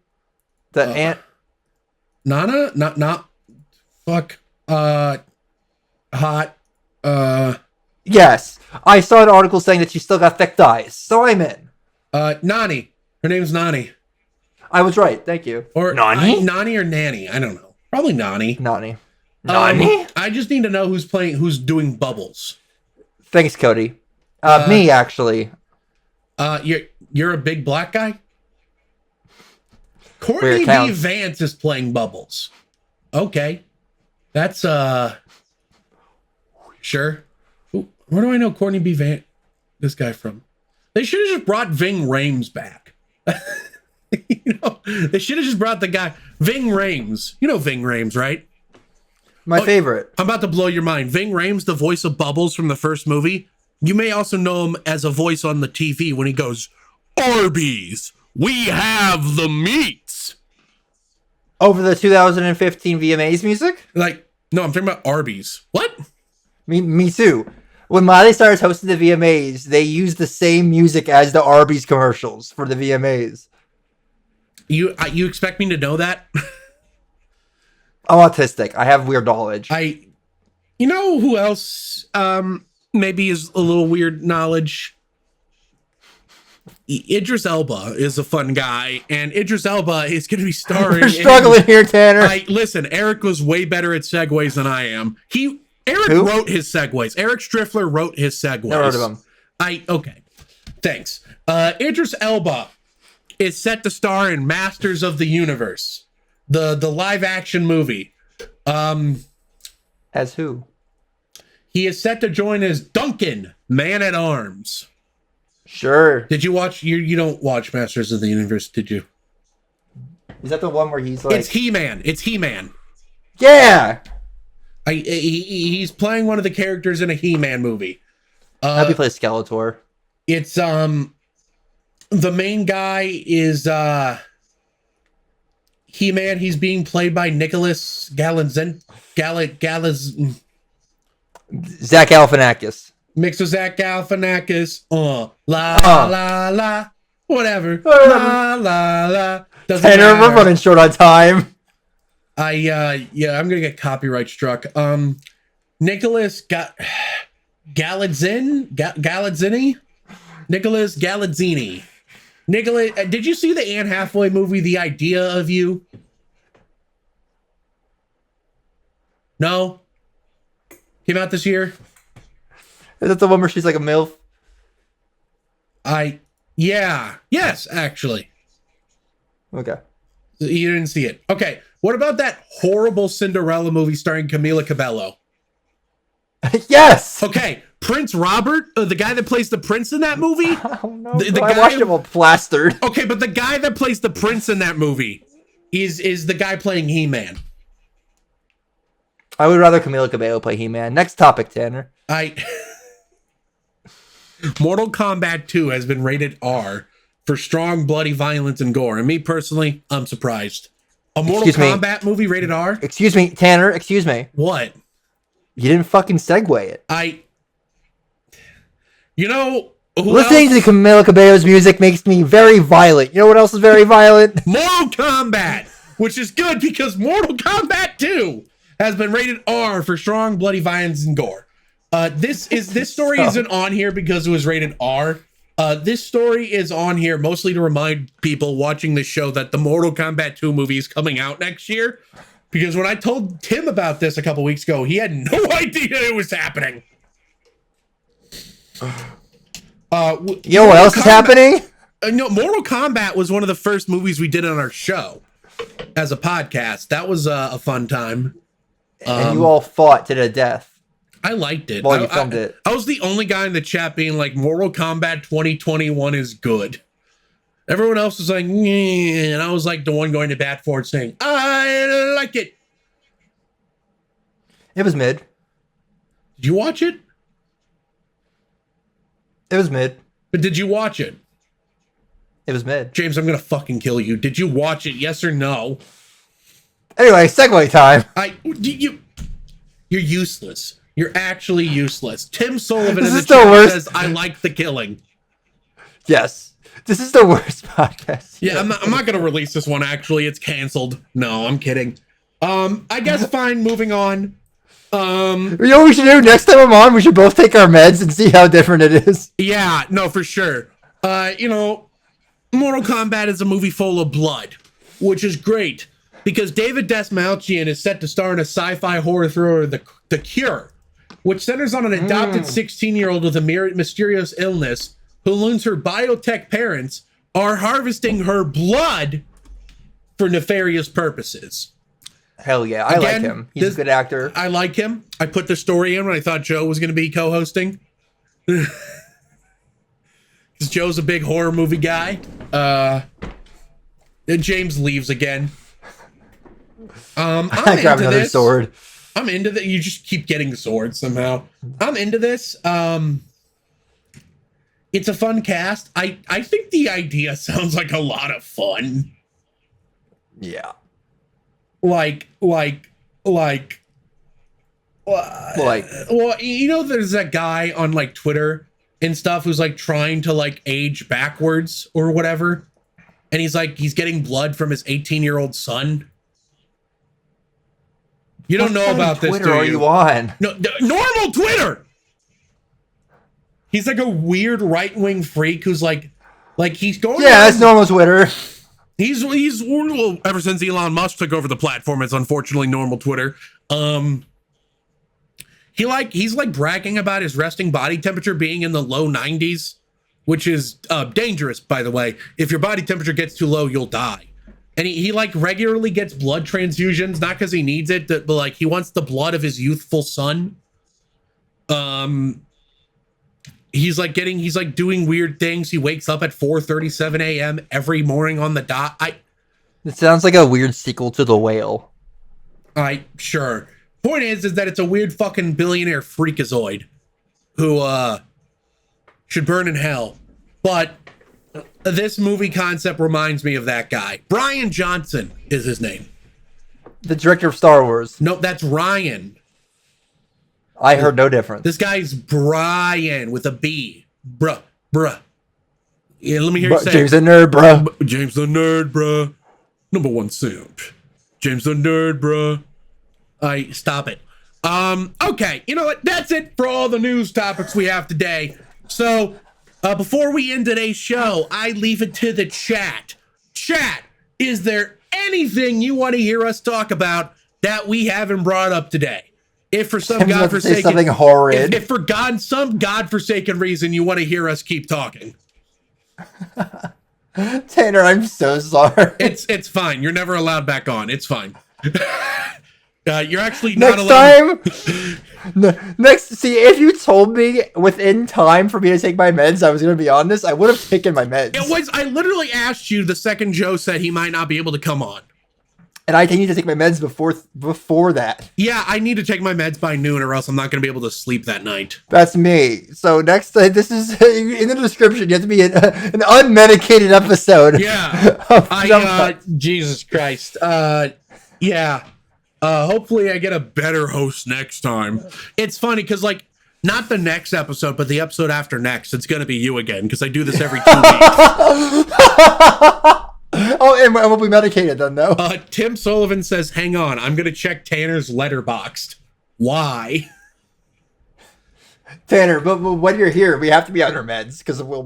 The aunt? Nana? Not fuck. Hot. Yes. I saw an article saying that she still got thick thighs. So I'm in. Nani. Her name's Nani. I was right. Thank you. Or Nani? Nani or Nanny. I don't know. Probably Nani. Nani. I just need to know who's doing Bubbles. Thanks, Cody. Me, actually. You're a big black guy? Courtney B. Vance is playing Bubbles. Okay. That's Sure. Ooh, where do I know Courtney B. This guy from? They should have just brought Ving Rhames back. They should have just brought the guy Ving Rhames. You know Ving Rhames, right? My favorite. I'm about to blow your mind. Ving Rhames, the voice of Bubbles from the first movie. You may also know him as a voice on the TV when he goes, "Arby's, we have the meats." Over the 2015 VMAs music? Like, no, I'm talking about Arby's. What? Me too. When Miley Cyrus hosted the VMAs, they used the same music as the Arby's commercials for the VMAs. You expect me to know that? I'm autistic. I have weird knowledge. You know who else maybe is a little weird knowledge? Idris Elba is a fun guy, and Idris Elba is going to be starring. We're struggling here, Tanner. Listen, Eric was way better at segues than I am. Eric wrote his segues. Eric Striffler wrote his segues. Never heard of him. Okay. Thanks. Idris Elba is set to star in Masters of the Universe, the live action movie. As who? He is set to join as Duncan, Man at Arms. Sure. Did you watch? You don't watch Masters of the Universe, did you? Is that the one where he's like? It's He-Man. It's He-Man. Yeah. He's playing one of the characters in a He-Man movie. I'll be playing Skeletor. It's the main guy is He-Man. He's being played by Nicholas Zach Galifianakis. Mixed with Zach Galifianakis. La, whatever. La, la. Tanner, we're running short on time. I'm gonna get copyright struck. Nicholas Galazzini? Nicholas Galazzini. Nicholas, did you see the Anne Hathaway movie, The Idea of You? No? Came out this year? Is that the one where she's like a MILF? Yes, actually. Okay. You didn't see it. Okay. What about that horrible Cinderella movie starring Camila Cabello? Yes. Okay. Prince Robert, the guy that plays the prince in that movie? Oh no. I watched him all plastered. Okay, but the guy that plays the prince in that movie is the guy playing He-Man. I would rather Camila Cabello play He-Man. Next topic, Tanner. Mortal Kombat 2 has been rated R for strong, bloody violence and gore. And me personally, I'm surprised. A Mortal Kombat movie rated R? Excuse me, Tanner. Excuse me. What? You didn't fucking segue it. Listening to Camila Cabello's music makes me very violent. You know what else is very violent? Mortal Kombat, which is good because Mortal Kombat 2 has been rated R for strong, bloody violence and gore. This story isn't on here because it was rated R. This story is on here mostly to remind people watching the show that the Mortal Kombat 2 movie is coming out next year. Because when I told Tim about this a couple weeks ago, he had no idea it was happening. You know what else is happening? Mortal Kombat was one of the first movies we did on our show as a podcast. That was a fun time. And you all fought to the death. I liked it. Well, you filmed it. I was the only guy in the chat being like, Mortal Kombat 2021 is good. Everyone else was like, "Nyeh," and I was like the one going to bat for it saying, I like it. It was mid. Did you watch it? It was mid. But did you watch it? It was mid. James, I'm going to fucking kill you. Did you watch it? Yes or no? Anyway, segue time. You're useless. You're actually useless. Tim Sullivan This in the is the chat worst. says, I like the killing. Yes. This is the worst podcast. Yeah, I'm not going to release this one, actually. It's canceled. No, I'm kidding. I guess fine, moving on. You know what we should do? Next time I'm on, we should both take our meds and see how different it is. Yeah, no, for sure. Mortal Kombat is a movie full of blood, which is great because David Dastmalchian is set to star in a sci-fi horror thriller, The Cure, which centers on an adopted 16-year-old with a mysterious illness who learns her biotech parents are harvesting her blood for nefarious purposes. Hell yeah, I like him. He's a good actor. I like him. I put the story in when I thought Joe was going to be co-hosting. Because Joe's a big horror movie guy. Then James leaves again. I'm I grab another sword. I'm into that. You just keep getting swords somehow. I'm into this. It's a fun cast. I think the idea sounds like a lot of fun. Yeah. Like, well, you know, there's that guy on like Twitter and stuff who's like trying to like age backwards or whatever. And he's getting blood from his 18-year-old son. You don't know about this, do you? Twitter are you on? No, normal Twitter. He's like a weird right-wing freak who's like he's going. Yeah, that's normal Twitter. He's well, ever since Elon Musk took over the platform, it's unfortunately normal Twitter. He's like bragging about his resting body temperature being in the low 90s, which is dangerous, by the way. If your body temperature gets too low, you'll die. And he like regularly gets blood transfusions, not because he needs it, but like he wants the blood of his youthful son. He's like doing weird things. He wakes up at 4:37 a.m. every morning on the dot. It sounds like a weird sequel to The Whale. Sure. Point is that it's a weird fucking billionaire freakazoid who should burn in hell. But this movie concept reminds me of that guy. Brian Johnson is his name. The director of Star Wars. No, that's Ryan. I heard no difference. This guy's Brian with a B. Bruh. Yeah, let me hear you say James the Nerd, bruh. James the Nerd, bruh. Number one simp. James the Nerd, bruh. Stop it. Okay, you know what? That's it for all the news topics we have today. So, before we end today's show, I leave it to the chat. Chat, is there anything you want to hear us talk about that we haven't brought up today? If for some godforsaken something horrid, if for some godforsaken reason you want to hear us keep talking, Tanner, I'm so sorry. It's fine. You're never allowed back on. It's fine. You're actually not allowed. See, if you told me within time for me to take my meds, I was going to be on this, I would have taken my meds. I literally asked you the second Joe said he might not be able to come on. And I need to take my meds before that. Yeah, I need to take my meds by noon or else I'm not going to be able to sleep that night. That's me. So next, this is in the description. You have to be an unmedicated episode. Yeah. Jesus Christ. Yeah. Hopefully I get a better host next time. It's funny because like not the next episode, but the episode after next, it's going to be you again because I do this every 2 weeks. Oh, and we'll be medicated then, though. Tim Sullivan says, "Hang on, I'm gonna check Tanner's letterboxed. Why?" Tanner, but when you're here, we have to be on our meds because it'll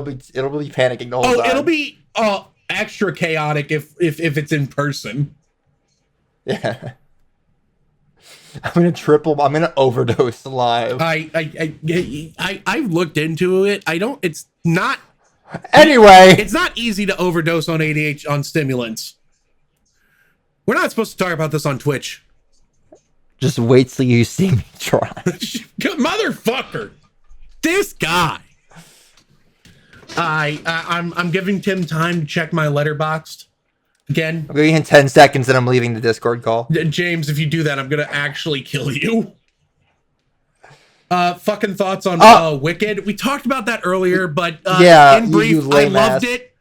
be panicking the whole time. It'll be extra chaotic if it's in person. Yeah. I'm gonna overdose live. I've looked into it. It's not. Anyway, it's not easy to overdose on ADHD on stimulants. We're not supposed to talk about this on Twitch. Just wait till you see me try. Motherfucker. This guy. I'm giving Tim time to check my letterboxd again. I'm going in 10 seconds and I'm leaving the Discord call. James, if you do that, I'm going to actually kill you. Fucking thoughts on Wicked. We talked about that earlier, but in brief, I loved it.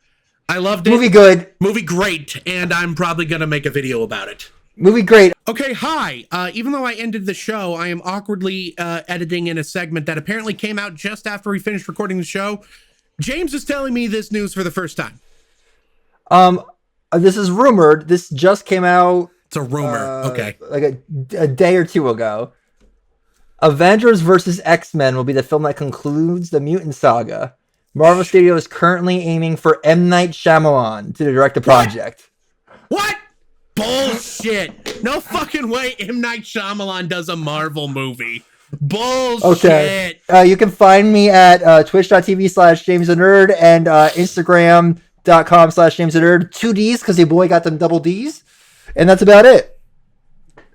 Movie good. Movie great. And I'm probably going to make a video about it. Movie great. Okay, hi. Even though I ended the show, I am awkwardly editing in a segment that apparently came out just after we finished recording the show. James is telling me this news for the first time. This is rumored. This just came out. It's a rumor. Okay. Like a day or two ago. Avengers vs. X-Men will be the film that concludes the Mutant Saga. Marvel Studios is currently aiming for M. Night Shyamalan to direct the project. What? Bullshit. No fucking way M. Night Shyamalan does a Marvel movie. Bullshit. Okay. You can find me at twitch.tv/JamesTheNerd and Instagram.com/JamesTheNerd. 2 Ds because your boy got them double Ds. And that's about it.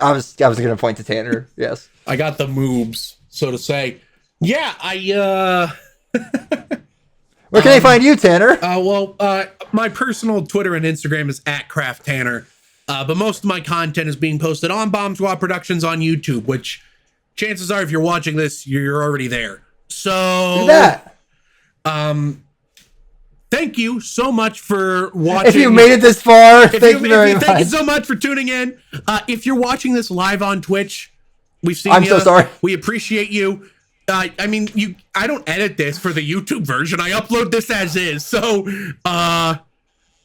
I was gonna point to Tanner. Yes. I got the moobs, so to say. Yeah, Where can they find you, Tanner? My personal Twitter and Instagram is @CraftTanner. But most of my content is being posted on Bomb Squad Productions on YouTube, which chances are if you're watching this, you're already there. So Look at that. Thank you so much for watching. If you made it this far, thank you very much. Thank you so much for tuning in. If you're watching this live on Twitch, we've seen I'm so sorry. We appreciate you. I mean, I don't edit this for the YouTube version. I upload this as is. So,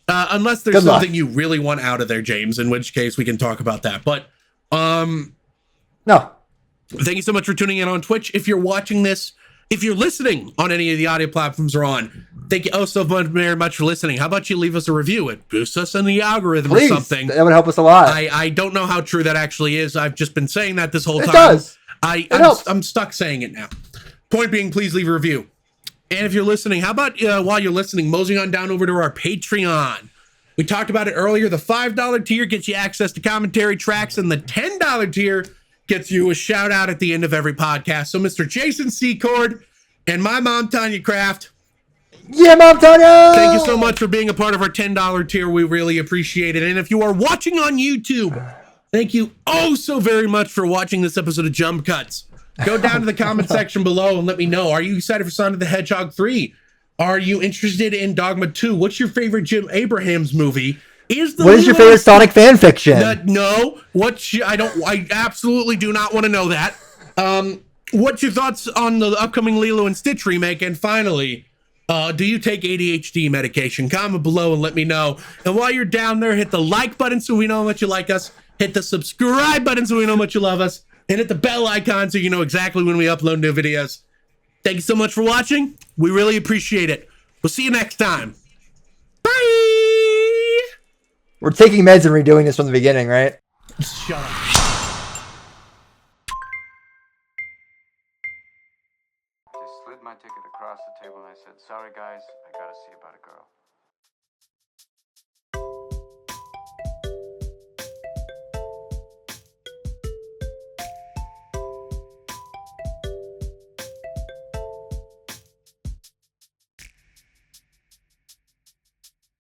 unless there's something you really want out of there, James, in which case we can talk about that. But, no. Thank you so much for tuning in on Twitch. If you're watching this, if you're listening on any of the audio platforms we're on, thank you so very much for listening. How about you leave us a review? It boosts us in the algorithm or something. That would help us a lot. I don't know how true that actually is. I've just been saying that this whole time. It does. I'm stuck saying it now. Point being, please leave a review. And if you're listening, how about while you're listening, moseying on down over to our Patreon. We talked about it earlier. The $5 tier gets you access to commentary tracks, and the $10 tier gets you a shout out at the end of every podcast. So Mr. Jason Secord and my mom, Tanya Kraft. Yeah, Mom Tanya! Thank you so much for being a part of our $10 tier. We really appreciate it. And if you are watching on YouTube, thank you so very much for watching this episode of Jump Cuts. Go down to the comment section below and let me know. Are you excited for Sonic the Hedgehog 3? Are you interested in Dogma 2? What's your favorite Jim Abrahams movie? What is your favorite Sonic fan fiction? No. I absolutely do not want to know that. What's your thoughts on the upcoming Lilo and Stitch remake? And finally, do you take ADHD medication? Comment below and let me know. And while you're down there, hit the like button so we know how much you like us. Hit the subscribe button so we know how much you love us. And hit the bell icon so you know exactly when we upload new videos. Thank you so much for watching. We really appreciate it. We'll see you next time. Bye! We're taking meds and redoing this from the beginning, right? Shut up. They slid my ticket across the table and I said, "Sorry guys, I gotta see about a girl."